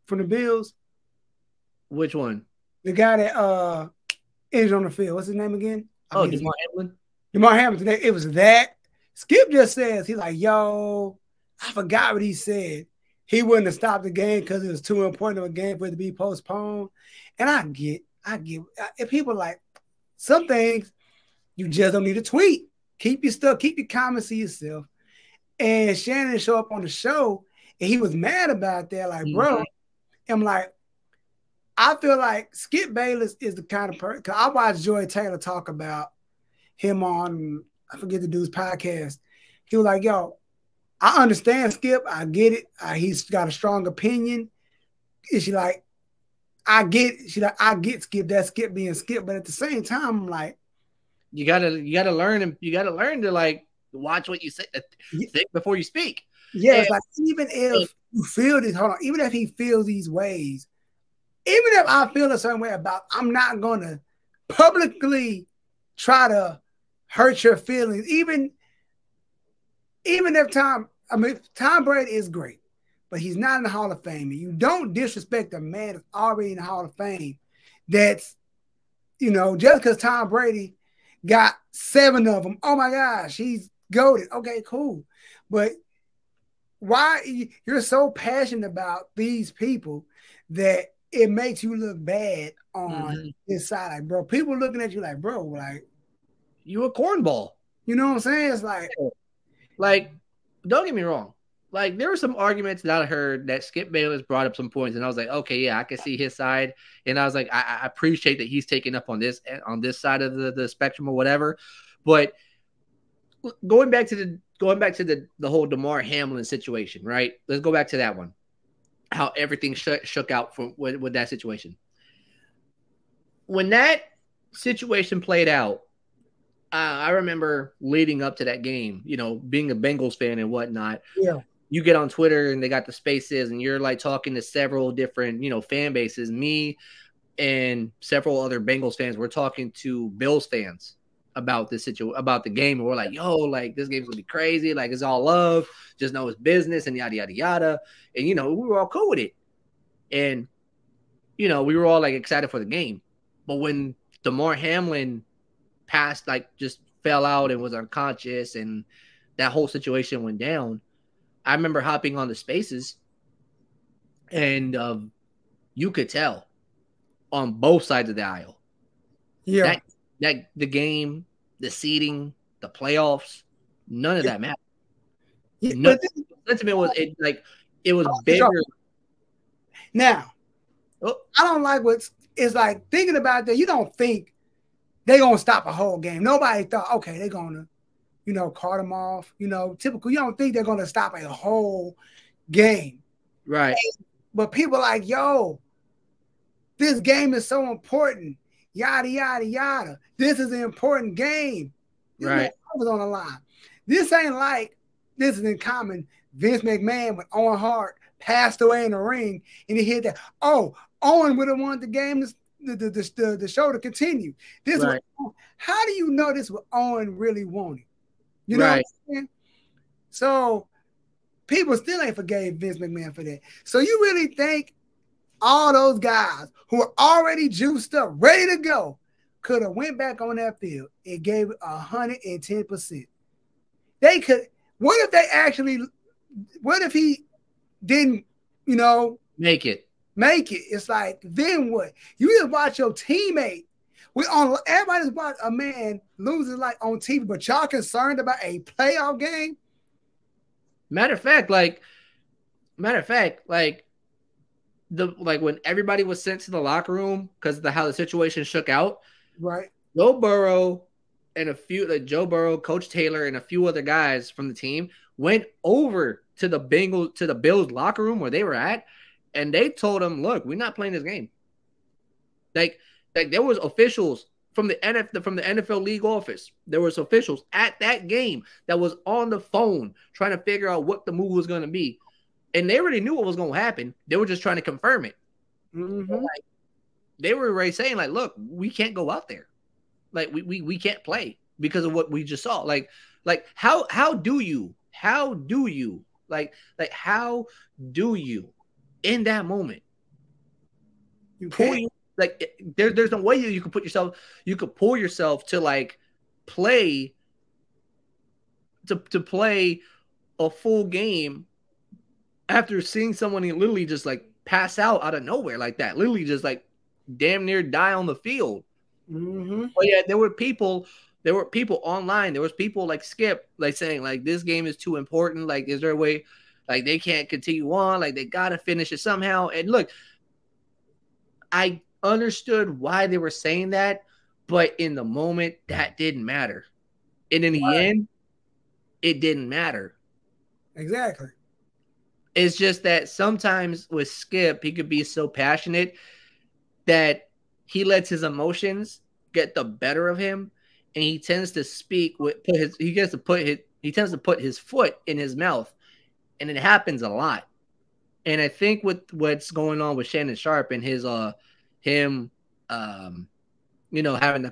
from the Bills? Which one? The guy that injured on the field. What's his name again? DeMar Hamlin. DeMar Hamlin. It was that. Skip just says he's like, yo, I forgot what he said. He wouldn't have stopped the game because it was too important of a game for it to be postponed. And I get if people like some things you just don't need to tweet. Keep your stuff, keep your comments to yourself. And Shannon showed up on the show and he was mad about that. Like, bro, I'm like, I feel like Skip Bayless is the kind of person, because I watched Joy Taylor talk about him on, I forget the dude's podcast. He was like, yo, I understand Skip. I get it. He's got a strong opinion. And she like, I get Skip. That's Skip being Skip. But at the same time, I'm like, you gotta learn to like watch what you say, think before you speak. Yeah, it's like even if you feel this, even if he feels these ways, even if I feel a certain way about, I'm not gonna publicly try to hurt your feelings. Even if Tom Brady is great, but he's not in the Hall of Fame. And you don't disrespect a man that's already in the Hall of Fame. That's, just because Tom Brady got 7 of them. Oh my gosh, he's goated. Okay, cool. But why you're so passionate about these people that it makes you look bad on this side? Like, bro, people looking at you like, bro, like you a cornball. You know what I'm saying? It's like, don't get me wrong. Like, there were some arguments that I heard that Skip Bayless brought up some points, and I was like, okay, yeah, I can see his side. And I was like, I appreciate that he's taking up on this side of the spectrum or whatever. But going back to the whole DeMar Hamlin situation, right? Let's go back to that one. How everything shook out with that situation. When that situation played out, I remember leading up to that game, being a Bengals fan and whatnot. Yeah. You get on Twitter and they got the spaces and you're like talking to several different, fan bases. Me and several other Bengals fans were talking to Bills fans about this situation, about the game. And we're like, yo, like this game's gonna be crazy. Like it's all love, just know it's business and yada, yada, yada. And, we were all cool with it. And, we were all like excited for the game. But when DeMar Hamlin passed, like just fell out and was unconscious and that whole situation went down, I remember hopping on the spaces and you could tell on both sides of the aisle. Yeah. That the game, the seeding, the playoffs, none of that mattered. Yeah, the sentiment was it was bigger. Now, I don't like it's like thinking about that. You don't think they gonna stop a whole game. Nobody thought, okay, they're gonna, cart them off. Typical. You don't think they're gonna stop a whole game, right? But people like, yo, this game is so important. Yada yada yada. This is an important game. Right. Was on the line. This ain't like this is in common. Vince McMahon with Owen Hart passed away in the ring, and he hit that. Oh, Owen would have wanted the game, the show to continue. This right. was, how do you know this was Owen really wanted? You know what I'm saying? So people still ain't forgave Vince McMahon for that. So you really think all those guys who are already juiced up, ready to go, could have went back on that field and gave it 110%? They could. What if he didn't, make it? It's like, then what? You just watch your teammate. Everybody's watch a man losing like on TV, but y'all concerned about a playoff game? Matter of fact, when everybody was sent to the locker room because of how the situation shook out, right? Joe Burrow, Coach Taylor, and a few other guys from the team went over to the Bills locker room where they were at, and they told them, "Look, we're not playing this game." Like there was officials from the NFL league office. There was officials at that game that was on the phone trying to figure out what the move was going to be, and they already knew what was going to happen. They were just trying to confirm it. Mm-hmm. They were already saying, like, "Look, we can't go out there. Like we can't play because of what we just saw." Like how do you in that moment there's no way you could pull yourself to like play to play a full game after seeing someone literally just like pass out of nowhere like that, literally just like damn near die on the field. Mm-hmm. But yeah, there were people online. There was people like Skip, like saying like this game is too important. Like, is there a way, like they can't continue on? Like they gotta finish it somehow. And look, I understood why they were saying that, but in the moment, that didn't matter. And in the end, it didn't matter. Exactly. It's just that sometimes with Skip, he could be so passionate that he lets his emotions get the better of him, and he tends to put his foot in his mouth, and it happens a lot. And I think with what's going on with Shannon Sharpe and his having the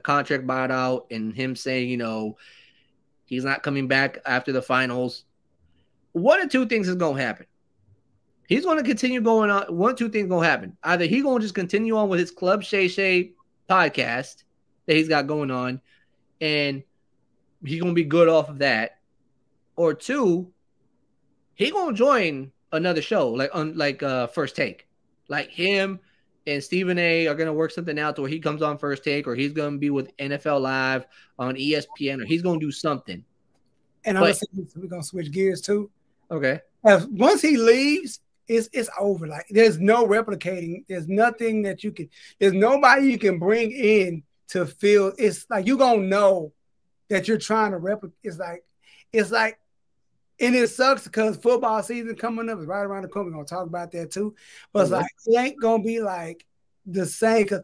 contract bought out and him saying he's not coming back after the finals, one of two things is going to happen. He's going to continue going on. One of two things going to happen. Either he's going to just continue on with his Club Shay Shay podcast that he's got going on, and he's going to be good off of that. Or two, he's going to join another show like First Take. Like him and Stephen A are going to work something out to where he comes on First Take, or he's going to be with NFL Live on ESPN, or he's going to do something. And we're going to switch gears too. Okay. Once he leaves, it's over. Like there's no replicating. There's nothing that there's nobody you can bring in to feel. It's like you're gonna know that you're trying to replicate. It's like, and it sucks because football season coming up is right around the corner. We're gonna talk about that too. But it's like it ain't gonna be like the same. Cause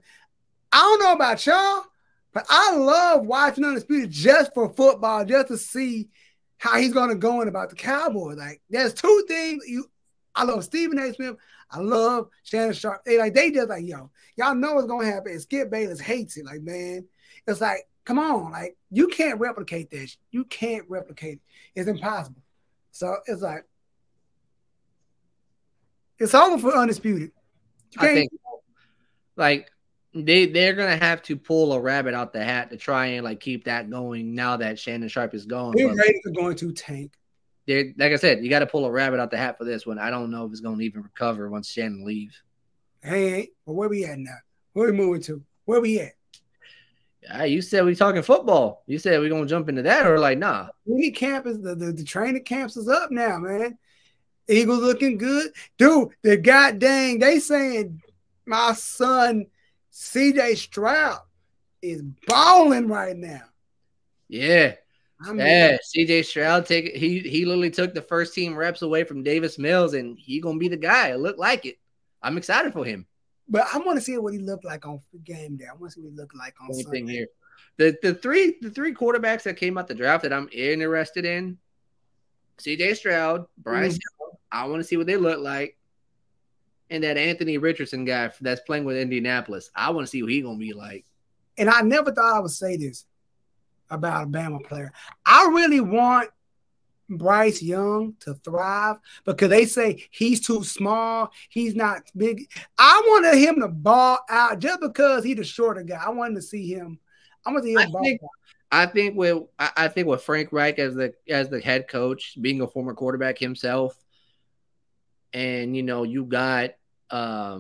I don't know about y'all, but I love watching Undisputed just for football, just to see how he's gonna go in about the Cowboys. Like there's two things I love Stephen A. Smith. I love Shannon Sharpe. They just like, yo, y'all know what's gonna happen. And Skip Bayless hates it. Like, man, it's like, come on, like you can't replicate this. You can't replicate it. It's impossible. So it's like it's over for Undisputed. I think like they're gonna have to pull a rabbit out the hat to try and like keep that going now that Shannon Sharpe is gone. Their ratings are going to tank. Like I said, you got to pull a rabbit out the hat for this one. I don't know if it's going to even recover once Shannon leaves. Hey, but where we at now? Where we moving to? Where we at? Yeah, you said we talking football. You said we're going to jump into that, or like, nah. Training camp is the training camps is up now, man. Eagles looking good. Dude, the goddamn, they saying my son, CJ Stroud, is balling right now. Yeah. I mean, yeah, CJ Stroud he literally took the first team reps away from Davis Mills, and he gonna be the guy. It looked like it. I'm excited for him. but I want to see what he looked like on game day. I want to see what he looked like on Same Sunday. thing here. The three quarterbacks that came out the draft that I'm interested in: CJ Stroud, Bryce Young. I want to see what they look like, and that Anthony Richardson guy that's playing with Indianapolis. I want to see what he's gonna be like. And I never thought I would say this about a Bama player. I really want Bryce Young to thrive because they say he's too small. He's not big. I wanted him to ball out just because he's the shorter guy. I wanted to see him. I want to see him ball out. I think with Frank Reich as the head coach, being a former quarterback himself, and you got Josh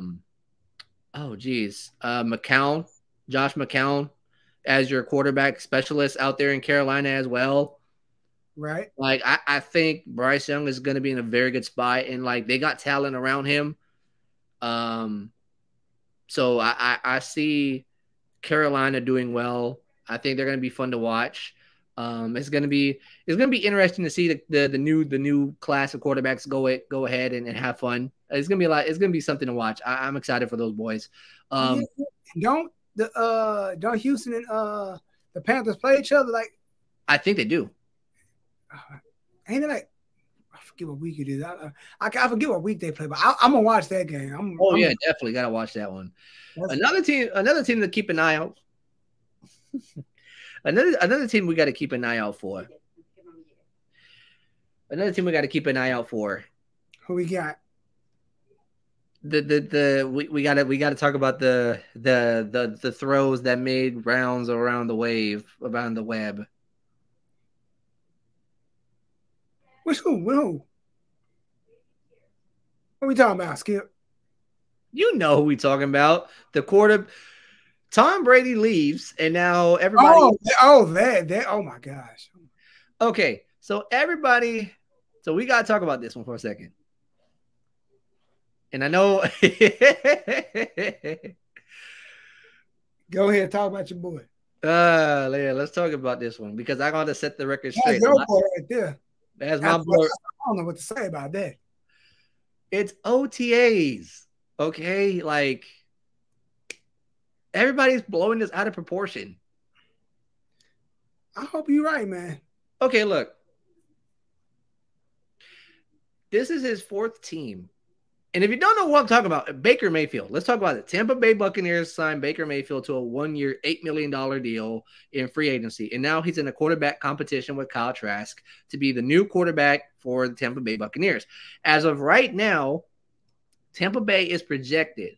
McCown as your quarterback specialist out there in Carolina as well. Right. Like I think Bryce Young is going to be in a very good spot, and like they got talent around him. So I see Carolina doing well. I think they're going to be fun to watch. It's going to be interesting to see the new class of quarterbacks go ahead and have fun. It's going to be a lot. It's going to be something to watch. I'm excited for those boys. Don't Houston and the Panthers play each other? Like, I think they do. Ain't it like, I forget what week it is. I forget what week they play, but I'm gonna watch that game. Definitely gotta watch that one. Another team to keep an eye out. Another team we got to keep an eye out for. Who we got? We got to talk about the throws that made rounds around the web. Who? What are we talking about, Skip? You know who we talking about. Tom Brady leaves, and now everybody. Oh, my gosh. Okay, so we got to talk about this one for a second. And I know. Go ahead, talk about your boy. Yeah, let's talk about this one because I got to set the record straight. That's your boy right there. That's my boy. I don't know what to say about that. It's OTAs, okay? Like everybody's blowing this out of proportion. I hope you're right, man. Okay, look. This is his fourth team. And if you don't know what I'm talking about, Baker Mayfield. Let's talk about it. Tampa Bay Buccaneers signed Baker Mayfield to a 1-year, $8 million deal in free agency. And now he's in a quarterback competition with Kyle Trask to be the new quarterback for the Tampa Bay Buccaneers. As of right now, Tampa Bay is projected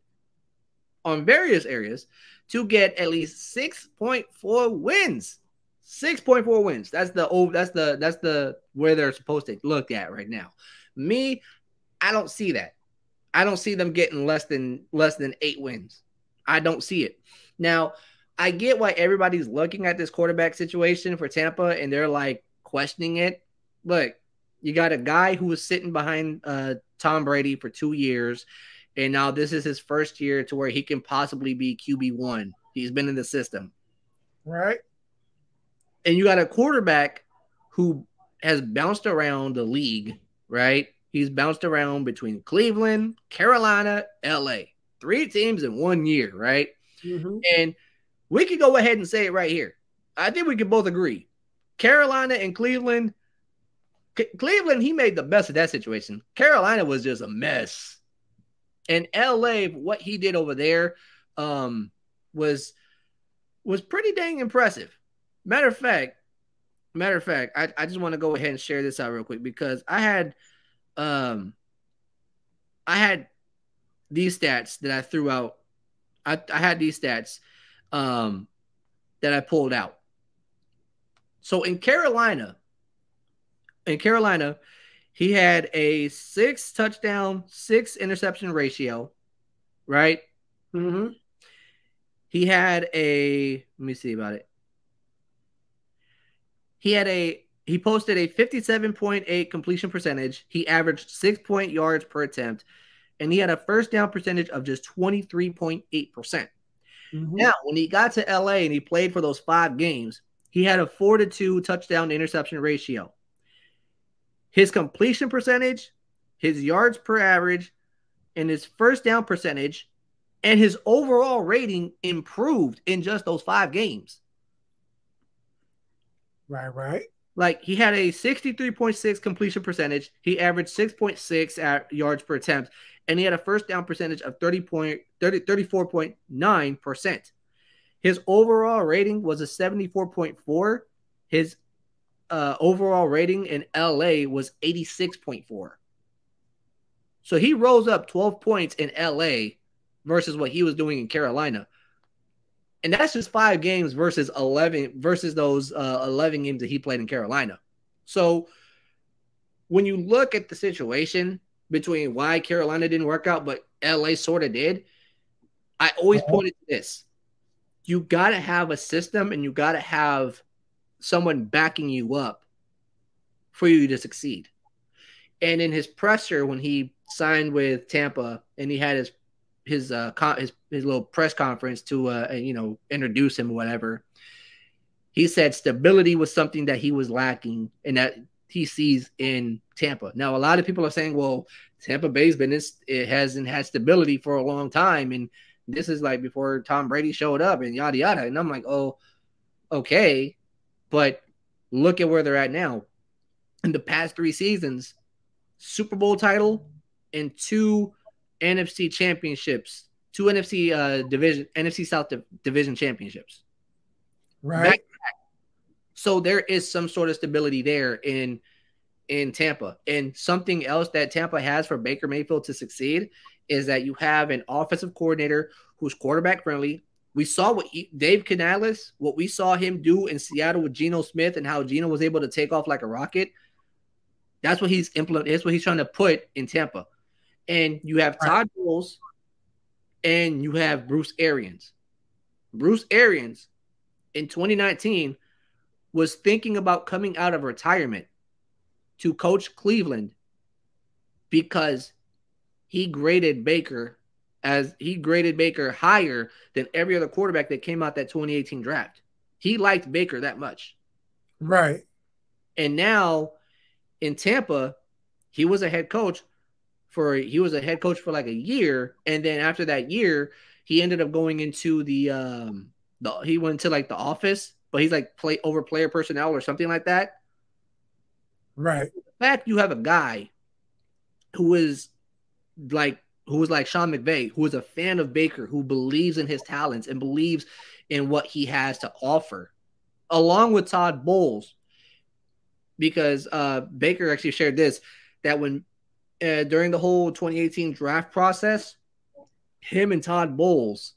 on various areas to get at least 6.4 wins. 6.4 wins. That's the where they're supposed to look at right now. Me, I don't see that. I don't see them getting less than 8 wins. I don't see it. Now, I get why everybody's looking at this quarterback situation for Tampa and they're like questioning it. Look, you got a guy who was sitting behind Tom Brady for 2 years, and now this is his first year to where he can possibly be QB1. He's been in the system. Right. And you got a quarterback who has bounced around the league, right? He's bounced around between Cleveland, Carolina, LA. 3 teams in 1 year, right? Mm-hmm. And we could go ahead and say it right here. I think we can both agree. Carolina and Cleveland, he made the best of that situation. Carolina was just a mess. And LA, what he did over there was pretty dang impressive. Matter of fact, I just want to go ahead and share this out real quick because I had these stats that I threw out. I had these stats that I pulled out. So in Carolina, he had a 6 touchdown, 6 interception ratio, right? Mm-hmm. He had let me see about it. He posted a 57.8 completion percentage. He averaged 6 yards per attempt, and he had a first down percentage of just 23.8%. Now, when he got to LA and he played for those 5 games, he had a 4-2 touchdown to interception ratio. His completion percentage, his yards per average, and his first down percentage, and his overall rating improved in just those 5 games. Right. Like, he had a 63.6 completion percentage. He averaged 6.6 yards per attempt, and he had a first down percentage of 34.9%. His overall rating was a 74.4. His overall rating in LA was 86.4. So he rose up 12 points in LA versus what he was doing in Carolina. And that's just 5 games versus 11 versus those 11 games that he played in Carolina. So when you look at the situation between why Carolina didn't work out, but LA sort of did, I always pointed to this. You got to have a system and you got to have someone backing you up for you to succeed. And in his presser, when he signed with Tampa and he had his little press conference to introduce him or whatever, he said stability was something that he was lacking and that he sees in Tampa. Now, a lot of people are saying, well, Tampa Bay's it hasn't had stability for a long time, and this is like before Tom Brady showed up and yada yada. And I'm like, oh, okay, but look at where they're at now. In the past 3 seasons, Super Bowl title and 2 NFC championships, 2 NFC South division championships. Right. Back. So there is some sort of stability there in Tampa. And something else that Tampa has for Baker Mayfield to succeed is that you have an offensive coordinator who's quarterback friendly. We saw Dave Canales, what we saw him do in Seattle with Geno Smith and how Geno was able to take off like a rocket. That's what he's implementing. That's what he's trying to put in Tampa. And you have Todd Bowles and you have Bruce Arians. Bruce Arians in 2019 was thinking about coming out of retirement to coach Cleveland because he graded Baker higher than every other quarterback that came out that 2018 draft. He liked Baker that much. Right. And now in Tampa, he was a head coach for like a year, and then after that year, he ended up going into he went to like the office, but he's like player personnel or something like that. Right. The fact you have a guy who was like Sean McVay, who is a fan of Baker, who believes in his talents and believes in what he has to offer, along with Todd Bowles, because Baker actually shared this, that when during the whole 2018 draft process, him and Todd Bowles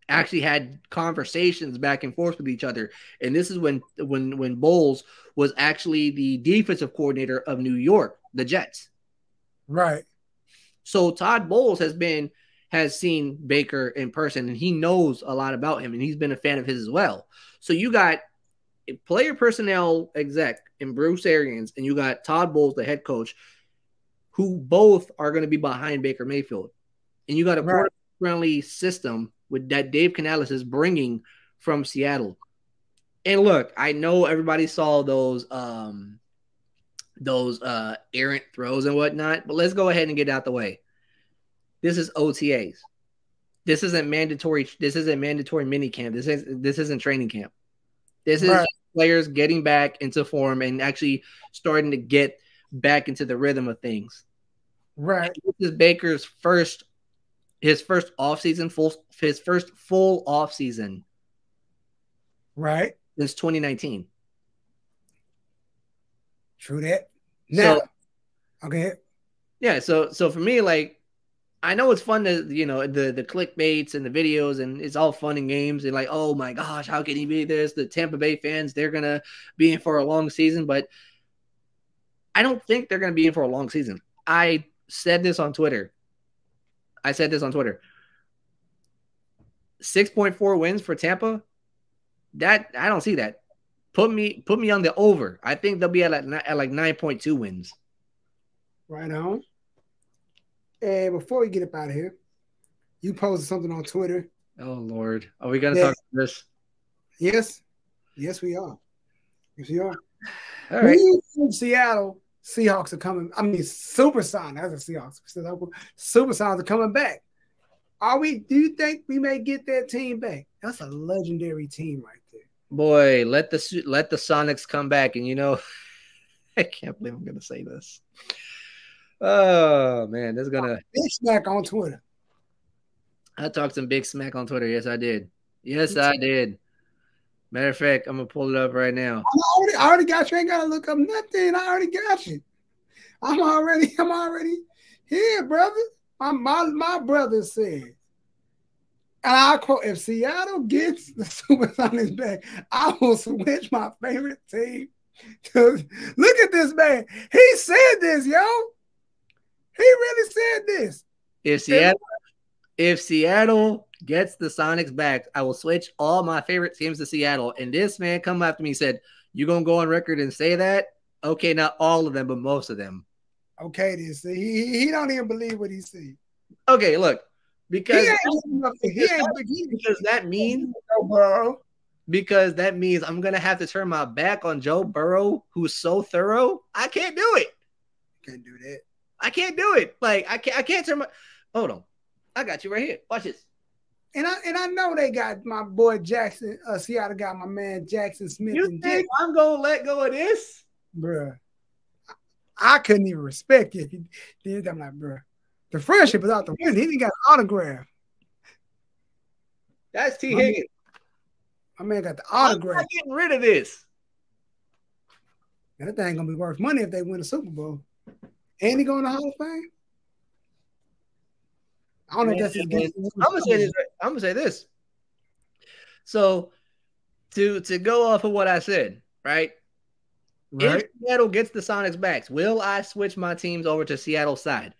actually had conversations back and forth with each other. And this is when Bowles was actually the defensive coordinator of New York, the Jets. Right. So Todd Bowles has seen Baker in person, and he knows a lot about him, and he's been a fan of his as well. So you got a player personnel exec in Bruce Arians, and you got Todd Bowles, the head coach, who both are going to be behind Baker Mayfield. And you got a quarterback-friendly system with that Dave Canales is bringing from Seattle. And look, I know everybody saw those errant throws and whatnot, but let's go ahead and get it out the way. This is OTAs. This isn't mandatory. This isn't mandatory mini camp. This isn't training camp. This is players getting back into form and actually starting to get back into the rhythm of things. Right. And this is Baker's first off season, his first full off season. Right. Since 2019. True that. Now, okay. Yeah, so for me, like, I know it's fun to, the clickbaits and the videos, and it's all fun and games, and like, oh my gosh, how can he be this? The Tampa Bay fans, they're gonna be in for a long season, but I don't think they're gonna be in for a long season. I said this on Twitter. 6.4 wins for Tampa. That I don't see that. Put me on the over. I think they'll be at like 9.2 wins. Right on. And before we get up out of here, you posted something on Twitter Oh Lord, are we gonna Yes. talk about this? Yes. Yes, we are. Yes, we are. All When right. you think Seattle Seahawks are coming, I mean Supersonics, that's a Seahawks. Supersonics are coming back. Do you think we may get that team back? That's a legendary team right there. Boy, let the Sonics come back, and you know, I can't believe I'm gonna say this. Oh man, this is gonna Big smack on Twitter. I talked some big smack on Twitter. Yes, I did. Yes, I did. Matter of fact, I'm gonna pull it up right now. I already got you. I ain't gotta look up nothing. I already got you. I'm already here, brother. My brother said, and I quote, if Seattle gets the Supersonics back, I will switch my favorite team. Look at this man. He said this, yo. He really said this. If Seattle gets the Sonics back, I will switch all my favorite teams to Seattle. And this man come after me and said, "You gonna go on record and say that?" Okay, not all of them, but most of them. Okay, this he don't even believe what he said. Okay, look, because that means I'm gonna have to turn my back on Joe Burrow, who's so thorough. I can't do it. Can't do that. I can't do it. Like I can't turn my. Hold on, I got you right here. Watch this. And I know they got my boy Jackson. Seattle got my man Jackson Smith. You think I'm gonna let go of this, bruh? I couldn't even respect it if he did. I'm like, bruh, the friendship is out the window. He didn't got an autograph. That's T. Higgins. My man got the autograph. I'm not getting rid of this. That thing gonna be worth money if they win the Super Bowl. And he going to Hall of Fame. I don't know if that's his game. I'm gonna say this. So to go off of what I said, right? If Seattle gets the Sonics back, will I switch my teams over to Seattle side?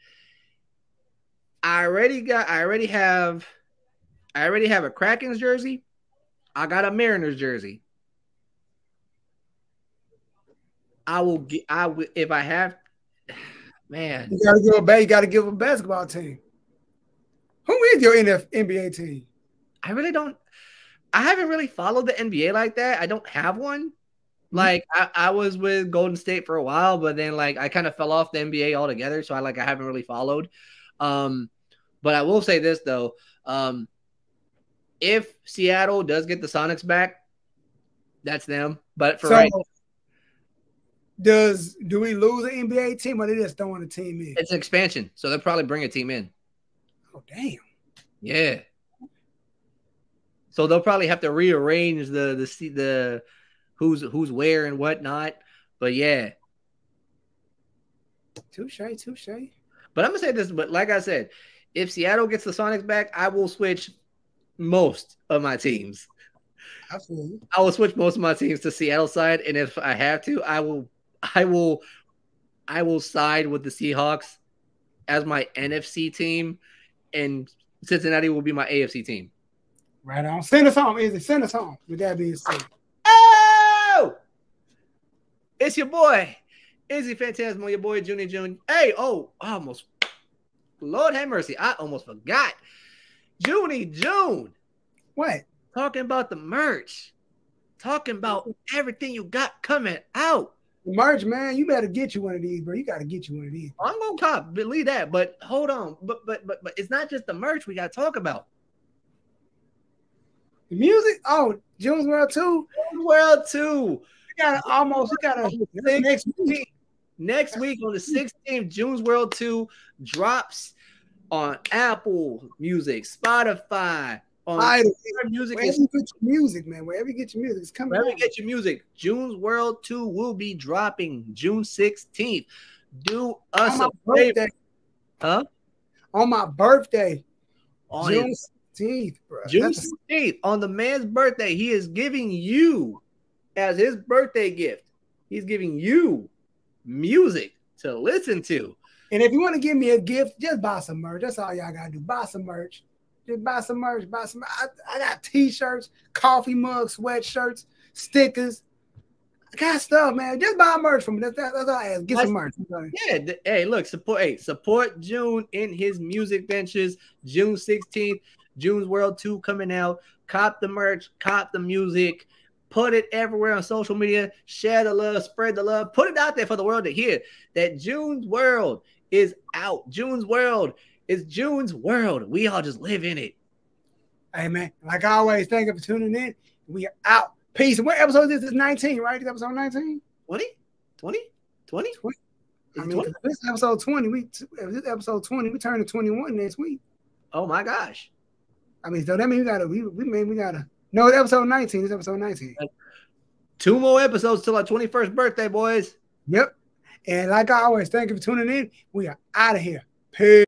I already have a Kraken's jersey. I got a Mariners jersey. If I have, man. You gotta give a basketball team. Who is your NBA team? I haven't really followed the NBA like that. I don't have one. Like I was with Golden State for a while, but then like I kind of fell off the NBA altogether. So I haven't really followed. But I will say this though. If Seattle does get the Sonics back, that's them. But do we lose an NBA team or they just throwing a team in? It's an expansion, so they'll probably bring a team in. Oh damn. Yeah. So they'll probably have to rearrange the who's where and whatnot. But yeah. Touche. But I'm gonna say this, but like I said, if Seattle gets the Sonics back, I will switch most of my teams. Absolutely. I will switch most of my teams to Seattle side, and if I have to, I will side with the Seahawks as my NFC team, and Cincinnati will be my AFC team. Right on. Send us home, Izzy. Send us home. With that being said. Oh! It's your boy, Izzyphantasmo, your boy, June. Hey, almost. Lord have mercy. I almost forgot. June. What? Talking about the merch. Talking about everything you got coming out. The merch, man, you better get you one of these, bro. You got to get you one of these. I'm gonna cop, believe that. But hold on. But it's not just the merch we got to talk about. The music? Oh, June's World 2. June's World 2. We got next week. Next week on the 16th, June's World 2 drops on Apple Music, Spotify, on music. Wherever you get your music, man. Wherever you get your music, it's coming. Wherever you get your music. June's World 2 will be dropping June 16th. Do us a favor. Huh? On my birthday. On June 16th, bro. June 16th. On the man's birthday, he is giving you, as his birthday gift, he's giving you music to listen to. And if you want to give me a gift, just buy some merch. That's all y'all gotta do. Buy some merch. Just buy some merch. I got t-shirts, coffee mugs, sweatshirts, stickers. I got stuff, man. Just buy merch from me. That's all I ask. Get some merch. Yeah. Hey, look, support June in his music ventures. June 16th, June's World 2 coming out. Cop the merch, cop the music, put it everywhere on social media. Share the love, spread the love, put it out there for the world to hear that June's World is out. June's World is June's world. We all just live in it. Hey, man, like always, thank you for tuning in. We are out. Peace. And what episode is this? This is 19, right? This episode 19? 20? 20? 20? 20? I mean, 20? This is episode 20. This episode 20. We turn to 21 next week. Oh my gosh. I mean, so that means we gotta. No, it's episode 19. It's episode 19. 2 more episodes till our 21st birthday, boys. Yep. And like always, thank you for tuning in. We are out of here. Peace.